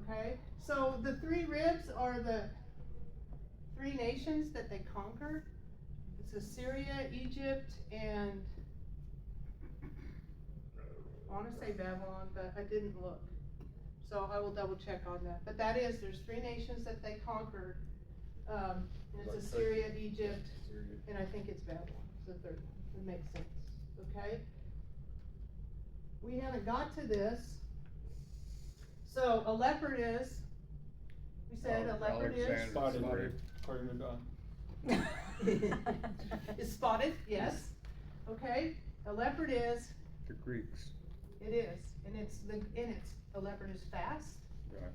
Okay? So the 3 ribs are the 3 nations that they conquered. It's Assyria, Egypt, and I want to say Babylon, but I didn't look. So I will double check on that. But there's 3 nations that they conquered. And it's Assyria, Egypt, and I think it's Babylon. It's the 3rd one. It makes sense. Okay? We haven't got to this. So a leopard is, we said a leopard is Spotted, according to Don. is spotted, yes. Okay, a leopard is, The Greeks. it is, and a leopard is fast. Right.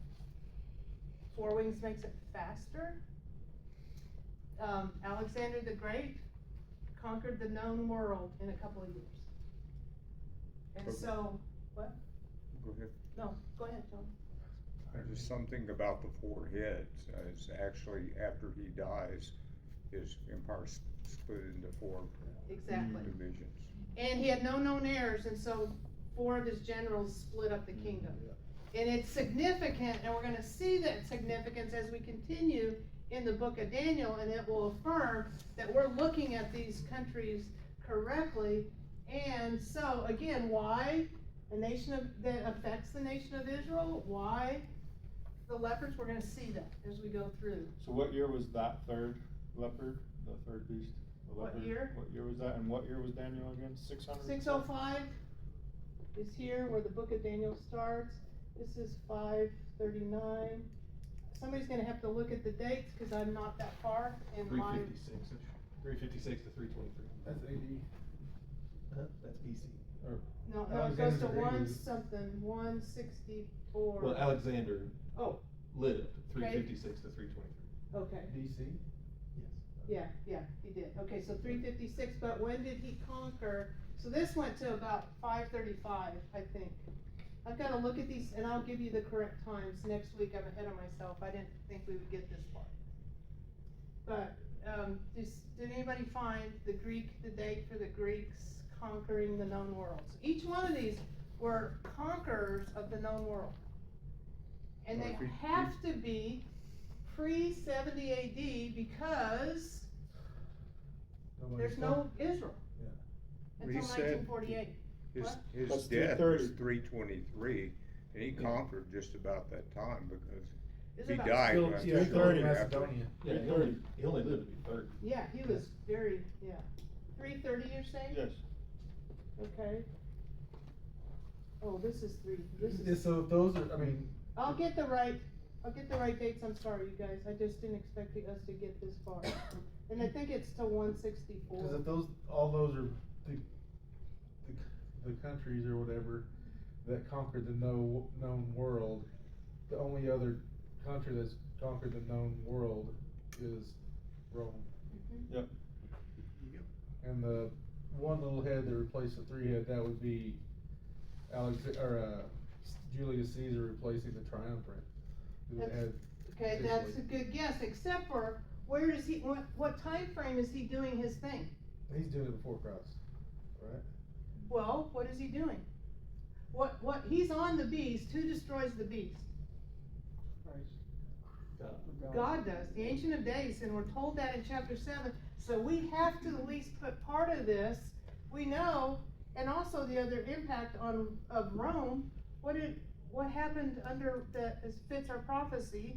4 wings makes it faster. Alexander the Great conquered the known world in a couple of years. And Okay. so, what? Go ahead. No, go ahead, John. There's something about the 4 heads. It's actually, after he dies, his empire split into 4 Exactly. divisions. And he had no known heirs, and so 4 of his generals split up the kingdom. And it's significant, and we're gonna see that significance as we continue in the book of Daniel, and it will affirm that we're looking at these countries correctly. And so, again, why a nation that affects the nation of Israel? Why the leopards? We're gonna see that as we go through. So what year was that 3rd leopard, the 3rd beast? The What leopard? year? What year was that, and what year was Daniel again? 600? 605 is here where the book of Daniel starts. This is 539. Somebody's gonna have to look at the dates, cause I'm not that far in my. 356 to 323. That's AD. That's BC. Or No, it goes Alexander's to the Great one is- something, 164. Well, Alexander Oh, lived Okay. 356 to 323. okay, DC. yeah, he did. Okay, so 356, but when did he conquer? So this went to about 535, I think. I've gotta look at these, and I'll give you the correct times. Next week, I'm ahead of myself. I didn't think we would get this far. But, did anybody find the date for the Greeks conquering the known worlds? Each one of these were conquerors of the known world. And they have to be pre-70 AD because there's no Israel Yeah. until He said 1948. His That's death was 330. 323, and he conquered just about that time because Is He about- died. Still, but yeah, still 30 after- Macedonia. Yeah, he only lived to be 30. Yeah, he was very, yeah. 330, you're saying? Yes. Okay. Oh, this is this Yeah, is, so if those are, I mean, I'll get the right dates, I'm sorry, you guys, I just didn't expect us to get this far. And I think it's to 164. cause if all those are the countries or whatever that conquered the known world, the only other country that's conquered the known world is Rome. Mhm. Yep. And the one little head that replaced the 3 head, that would be Julius Caesar replacing the triumvirate. Who That's- had Okay, that's a Sicily. good guess, except for, where is he, what time frame is he doing his thing? He's doing it before Christ, right? Well, what is he doing? He's on the beast, who destroys the beast? God does, the Ancient of Days, and we're told that in chapter 7, so we have to at least put part of this, we know, and also the other impact of Rome, what happened under as fits our prophecy,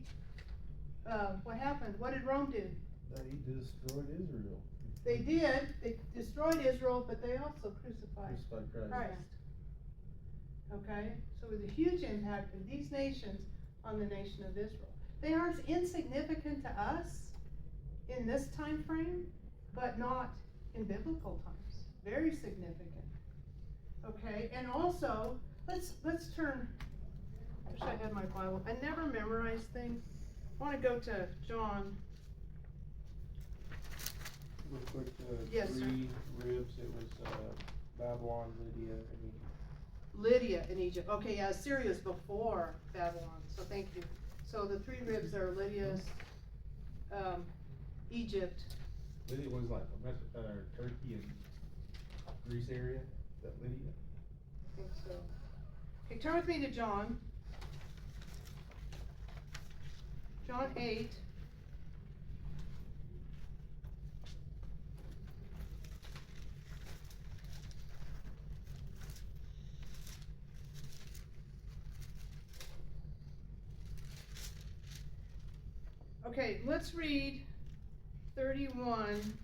what happened, what did Rome do? That he destroyed Israel. They destroyed Israel, but they also crucified Christ. Christ. Okay, so it was a huge impact of these nations on the nation of Israel. They aren't insignificant to us in this time frame, but not in biblical times. Very significant. Okay, and also, let's turn, I wish I had my Bible. I never memorize things. I want to go to John. Real quick, Yes, sir. 3 ribs, it was, Babylon, Lydia, and Egypt. Lydia in Egypt. Okay, yeah, Assyria is before Babylon, so thank you. So the 3 ribs are Lydia's, Egypt. Lydia was like Turkey and Greece area, that Lydia. I think so. Okay, turn with me to John. John 8. Okay, let's read 31.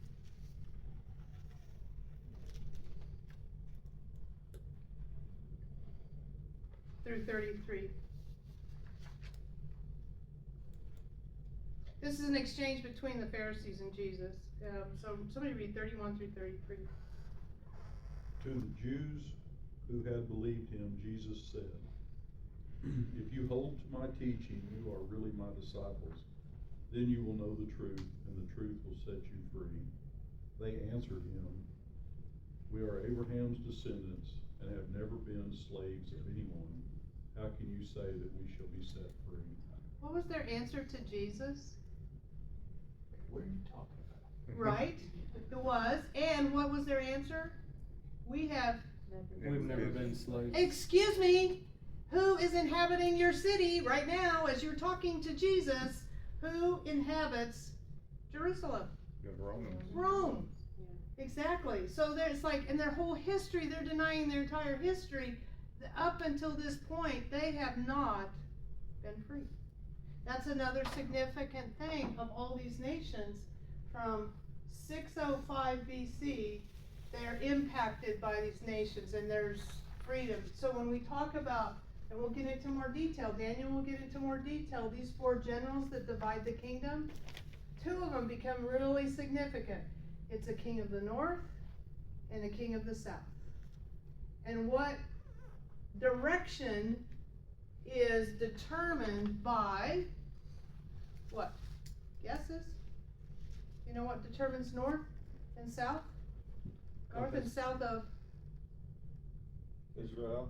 Through 33. This is an exchange between the Pharisees and Jesus. So somebody read 31 through 33. To the Jews who had believed him, Jesus said, "If you hold to my teaching, you are really my disciples. Then you will know the truth, and the truth will set you free." They answered him, "We are Abraham's descendants and have never been slaves of anyone. How can you say that we shall be set free?" What was their answer to Jesus? What are you talking about? Right? It was. And what was their answer? We have. We've never been slaves. Excuse me, who is inhabiting your city right now as you're talking to Jesus? Who inhabits Jerusalem? The Romans. Rome. Exactly. So there's like, in their whole history, they're denying their entire history. Up until this point, they have not been free. That's another significant thing of all these nations. From 605 BC, they're impacted by these nations and there's freedom. So when we talk about, and we'll get into more detail, Daniel will get into more detail, these 4 generals that divide the kingdom, 2 of them become really significant. It's a king of the north and a king of the south. And what direction is determined by what? Guesses? You know what determines north and south? North and south of Israel.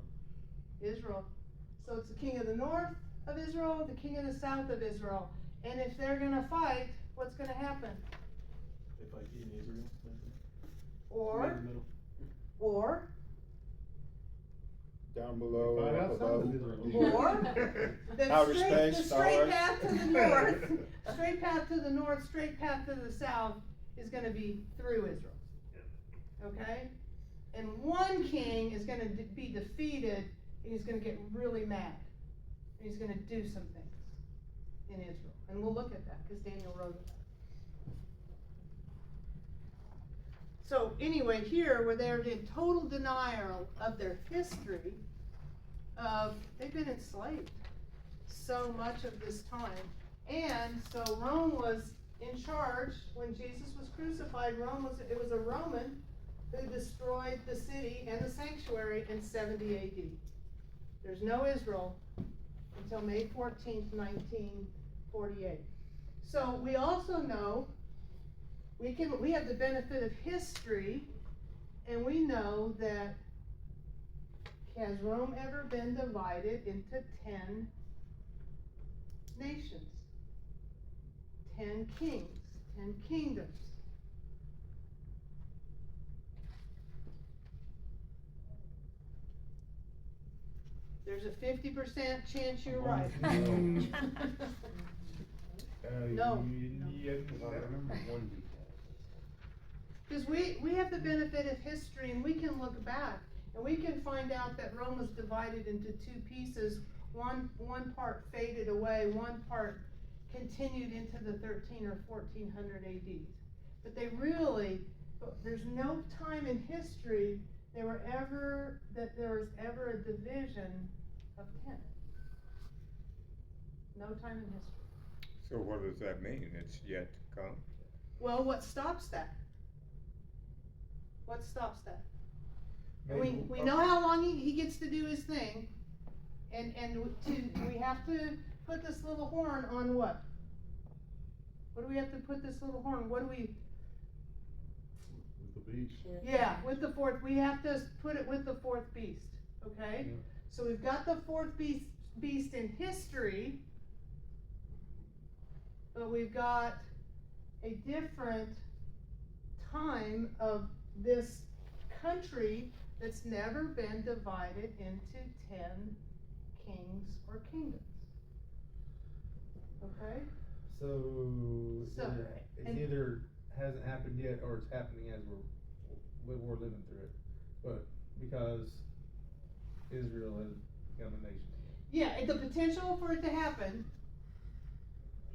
Israel. So it's the king of the north of Israel, the king of the south of Israel. And if they're gonna fight, what's gonna happen? They fight in Israel, maybe? Or Down below, Fight up outside above. of Israel. Or the Outer straight space, path to the north, straight path to the north, straight path to the south is gonna be through Israel. Okay? And one king is gonna be defeated, and he's gonna get really mad. And he's gonna do some things. in Israel. And we'll look at that, because Daniel wrote it. So anyway, here, where they're in total denial of their history, they've been enslaved so much of this time. And so Rome was in charge when Jesus was crucified. It was a Roman who destroyed the city and the sanctuary in 70 AD. There's no Israel until May 14th, 1948. So we also know we have the benefit of history, and we know that has Rome ever been divided into 10 nations? 10 kings, 10 kingdoms. There's a 50% chance you're right. No. Because we have the benefit of history, and we can look back, and we can find out that Rome was divided into two pieces. One part faded away, one part continued into the 13 or 1400 AD. But there's no time in history there was ever a division of 10. No time in history. So what does that mean? It's yet to come? Well, what stops that? What stops that? And we know how long he gets to do his thing, and we have to put this little horn on what? What do we have to put this little horn? What do we? With the beast. Yeah, with the fourth. We have to put it with the fourth beast. Okay. Yeah. So we've got the fourth beast in history, but we've got a different time of this country that's never been divided into 10 kings or kingdoms. Okay? So it's either hasn't happened yet or it's happening as we're living through it. But because Israel has become a nation. Yeah, the potential for it to happen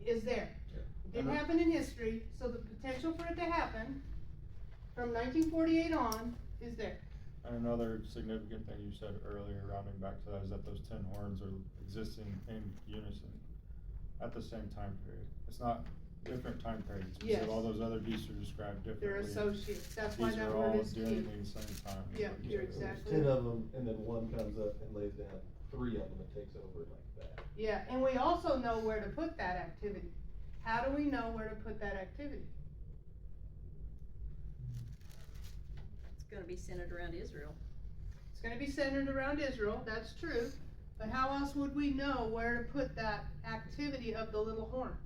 is there. Yeah. It didn't happen in history, so the potential for it to happen from 1948 on is there. And another significant thing you said earlier, rounding back to that, is that those 10 horns are existing in unison at the same time period. It's not different time periods, because Yes. all those other beasts are described differently. They're associates. That's why These that are word all is doing key. it at the same time. Yeah, you're There's exactly. 10 of them, and then one comes up and lays down 3 of them and takes over like that. Yeah, and we also know where to put that activity. How do we know where to put that activity? It's gonna be centered around Israel. It's gonna be centered around Israel, that's true. But how else would we know where to put that activity of the little horn?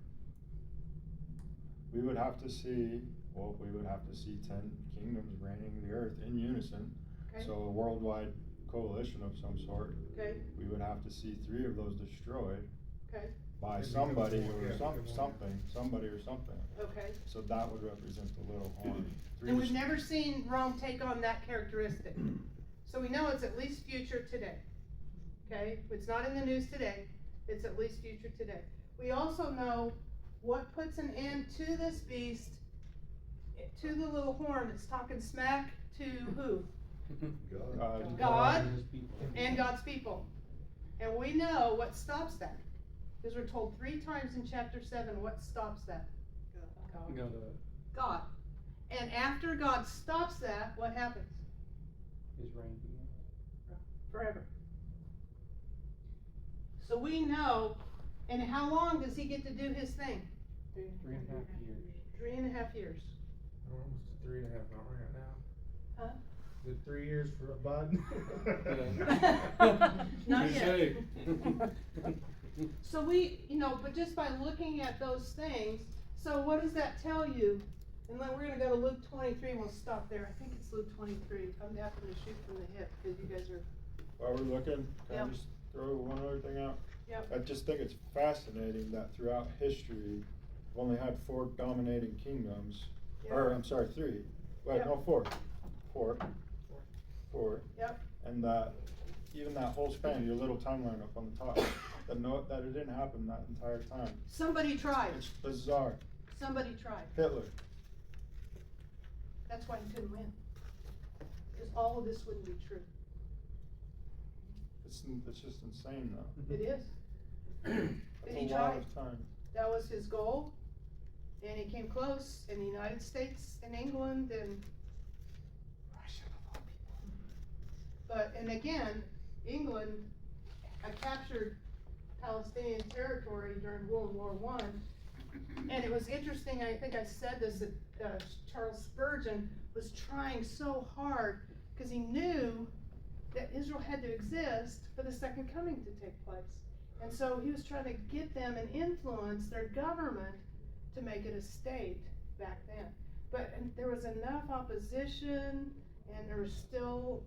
We would have to see 10 kingdoms reigning the earth in unison. Okay. So a worldwide coalition of some sort. Okay. We would have to see 3 of those destroyed. Okay. By Maybe somebody more, or yeah, somebody or something. Okay. So that would represent the little horn. And we've never seen Rome take on that characteristic. So we know it's at least future today. Okay? It's not in the news today. It's at least future today. We also know what puts an end to this beast, to the little horn. It's talking smack to who? God and God's people. And we know what stops that. Because we're told 3 times in chapter 7 what stops that. God. And after God stops that, what happens? His reign begins. Forever. So we know, and how long does he get to do his thing? 3.5 years. 3.5 years. We're almost to 3.5, aren't we, right now? Huh? Is it 3 years for Biden? Not yet. So we, but just by looking at those things, so what does that tell you? And then we're going to go to Luke 23, and we'll stop there. I think it's Luke 23. I'm having to shoot from the hip because you guys are. While we're looking, can Yep. I just throw one other thing out? Yep. I just think it's fascinating that throughout history, we've only had 4 dominating kingdoms. Yep. Or, I'm sorry, 3. Wait, Yep. no, 4. 4. Yep. And that even that whole span, your little timeline up on the top, that it didn't happen that entire time. Somebody tried, It's bizarre. somebody tried. Hitler. That's why he couldn't win. Because all of this wouldn't be true. It's just insane though. It is. And he It's a lot tried. of time. That was his goal. And he came close in the United States and England and Russia of all people. But, and again, England captured Palestinian territory during World War I. And it was interesting, I think I said this, that Charles Spurgeon was trying so hard because he knew that Israel had to exist for the second coming to take place. And so he was trying to get them and influence their government to make it a state back then. But there was enough opposition, and there were still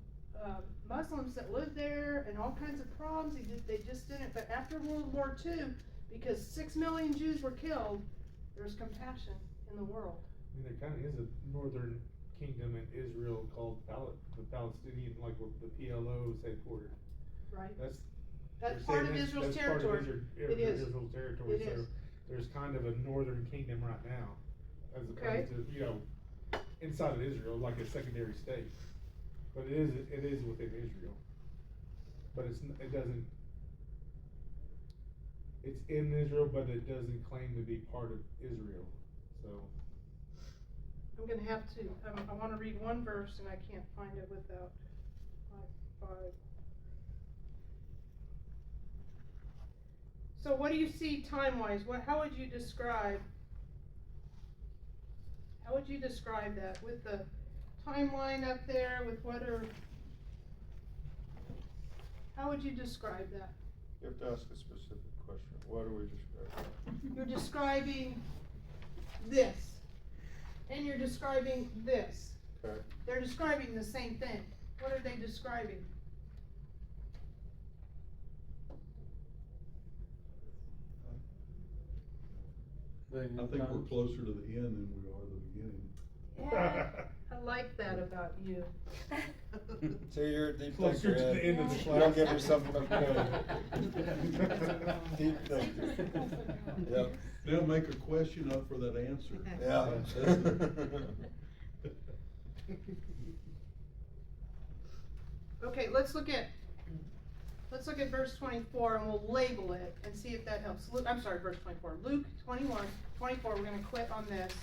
Muslims that lived there, and all kinds of problems. They just didn't. But after World War II, because 6 million Jews were killed, there was compassion in the world. I mean, there kind of is a northern kingdom in Israel called the Palestinian, like where the PLO is headquartered. Right. That's part of Israel's territory. It is. Israel's territory. It So is. there's kind of a northern kingdom right now, as opposed to inside of Israel, like a secondary state. But it is within Israel. But it doesn't. It's in Israel, but it doesn't claim to be part of Israel. So. I'm gonna have to, I wanna read one verse and I can't find it without five. So what do you see time-wise? How would you describe that with the timeline up there with how would you describe that? You have to ask a specific question. What are we describing? You're describing this, and you're describing this. Okay. They're describing the same thing. What are they describing? I think we're closer to the end than we are the beginning. Yeah, I like that about you. So you're a deep Closer thinker, to the end of the Ed. class. Don't give yourself enough credit. Deep thinker. Yep. They'll make a question up for that answer. Yeah. Okay, let's look at verse 24 and we'll label it and see if that helps. I'm sorry, verse 24. Luke 21:24, we're gonna quit on this.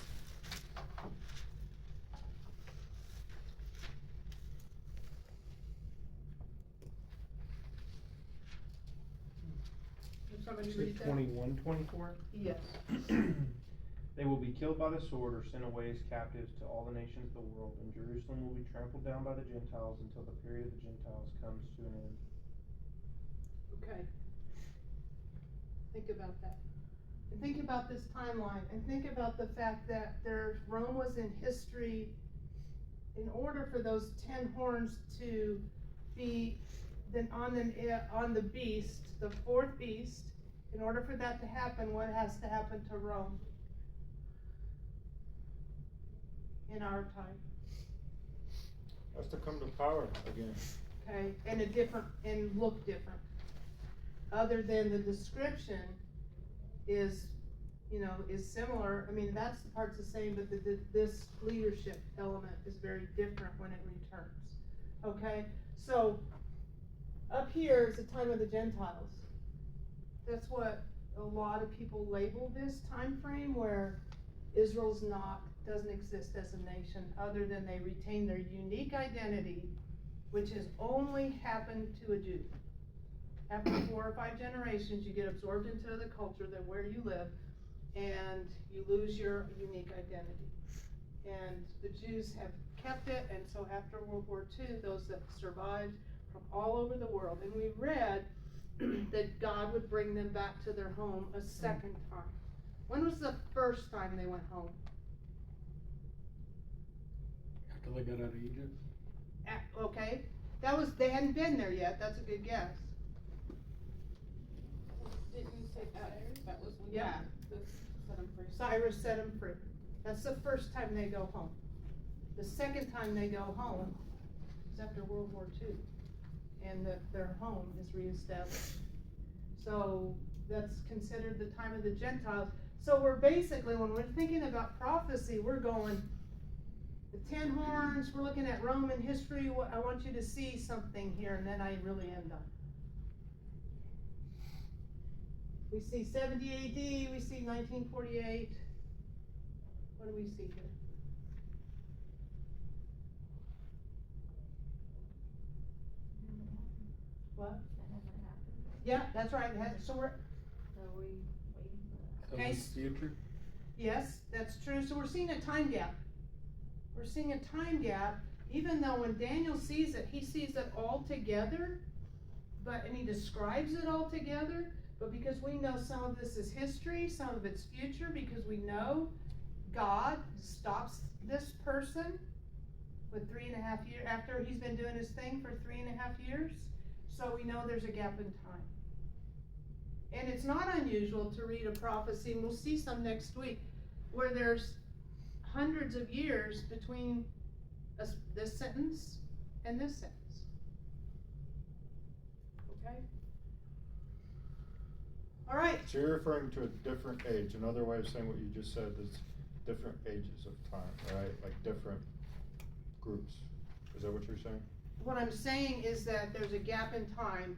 Can somebody read that? 21:24. Yes. They will be killed by the sword or sent away as captives to all the nations of the world, and Jerusalem will be trampled down by the Gentiles until the period of the Gentiles comes to an end. Okay. Think about that. And think about this timeline, and think about the fact that Rome was in history. In order for those 10 horns to be then on the beast, the fourth beast, in order for that to happen, what has to happen to Rome in our time? Has to come to power again. Okay, and look different. Other than the description is similar. I mean, that's the part's the same, but this leadership element is very different when it returns. Okay, so up here is the time of the Gentiles. That's what a lot of people label this time frame, where Israel's doesn't exist as a nation, other than they retain their unique identity, which has only happened to a Jew. After 4 or 5 generations, you get absorbed into the culture where you live, and you lose your unique identity. And the Jews have kept it, and so after World War II, those that survived from all over the world, and we read that God would bring them back to their home a second time. When was the first time they went home? After they got out of Egypt? Okay, they hadn't been there yet, that's a good guess. Didn't you say that was when Yeah. set them free? Cyrus set them free. That's the first time they go home. The second time they go home is after World War II. and that their home is reestablished. So that's considered the time of the Gentiles. So we're basically, when we're thinking about prophecy, we're going, the 10 horns, we're looking at Roman history. I want you to see something here, and then I really am done. We see 70 AD, we see 1948. What do we see here? What? That hasn't happened. Yeah, that's right. So we're, So we waiting for that. Okay. Future? yes, that's true. So we're seeing a time gap. We're seeing a time gap, even though when Daniel sees it, he sees it all together, and he describes it all together, but because we know some of this is history, some of it's future, because we know God stops this person with 3.5 years, after he's been doing his thing for 3.5 years, so we know there's a gap in time. And it's not unusual to read a prophecy, and we'll see some next week, where there's hundreds of years between this sentence and this sentence. Okay? All right. So you're referring to a different age. Another way of saying what you just said is different ages of time, right? Like different groups. Is that what you're saying? What I'm saying is that there's a gap in time.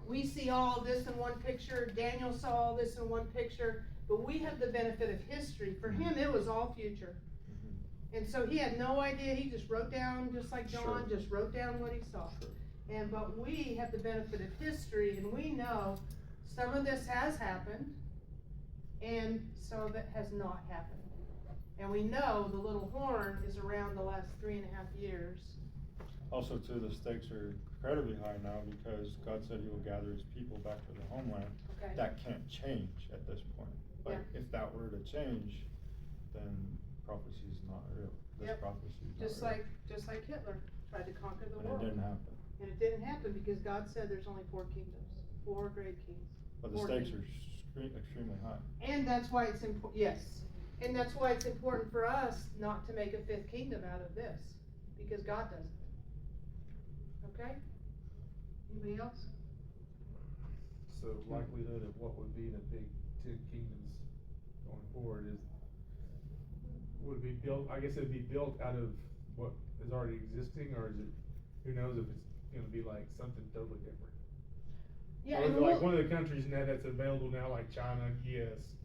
We see all this in one picture. Daniel saw all this in one picture. But we have the benefit of history. For him, it was all future. And so he had no idea. He just wrote down, just like John, just wrote down what he saw. But we have the benefit of history, and we know some of this has happened, and some of it has not happened. And we know the little horn is around the last 3.5 years. Also, too, the stakes are incredibly high now because God said he will gather his people back to the homeland. Okay. That can't change at this point. But if that were to change, then prophecy is not real. This prophecy is Just not like Hitler tried to conquer the real. world. And it didn't happen. And it didn't happen because God said there's only 4 kingdoms, 4 great kings. But the 4 stakes kingdoms. are extremely high. And that's why it's important, yes. And that's why it's important for us not to make a 5th kingdom out of this, because God doesn't. Okay? Anybody else? So likelihood of what would be the big 10 kingdoms going forward would be built, I guess it'd be built out of what is already existing, or is it, who knows if it's gonna be like something totally different? Yeah, Or is and it like one of the countries now that's available now, like China, yes,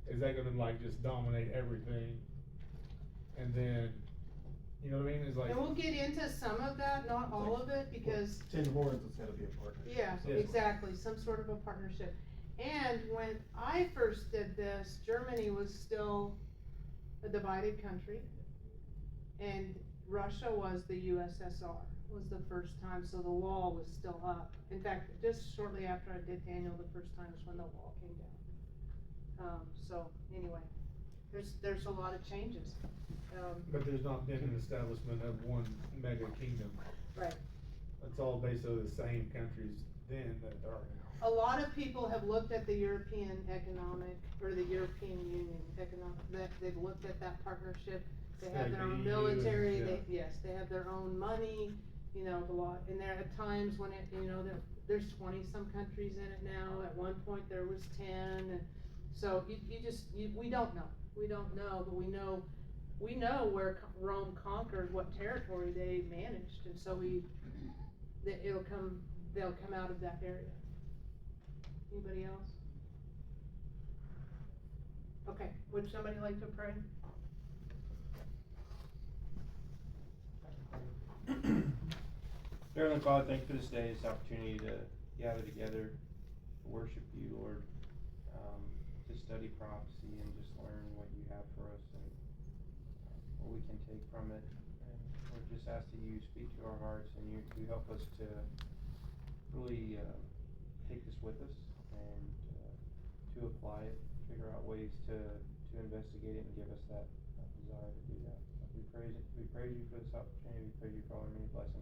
is that gonna like just dominate everything? And then, you know what I mean, it's like. And we'll get into some of that, not all of it, because. 10 horns, it's gotta be a partnership. Yeah, exactly, some sort of a partnership. And when I first did this, Germany was still a divided country, and Russia was the USSR, was the first time, so the wall was still up. In fact, just shortly after I did Daniel, the first time is when the wall came down. So anyway, there's a lot of changes. But there's not been an establishment of one mega kingdom. Right. It's all based on the same countries then that are now. A lot of people have looked at the European economic, or the European Union economic, they've looked at that partnership. They have their own military, they have their own money, you know, a lot, and there are times when it, you know, there's 20-some countries in it now. At one point there was 10, and so we don't know, but we know where Rome conquered, what territory they managed, and so they'll come out of that area. Anybody else? Okay, would somebody like to pray? Dear Heavenly Father, thank you for this day, this opportunity to gather together, to worship you, Lord, to study prophecy and just learn what you have for us and what we can take from it. And Lord, just ask that you speak to our hearts and you help us to really take this with us and to apply it, figure out ways to investigate it and give us that desire to do that. We praise you for this opportunity. We praise you for all our many blessings.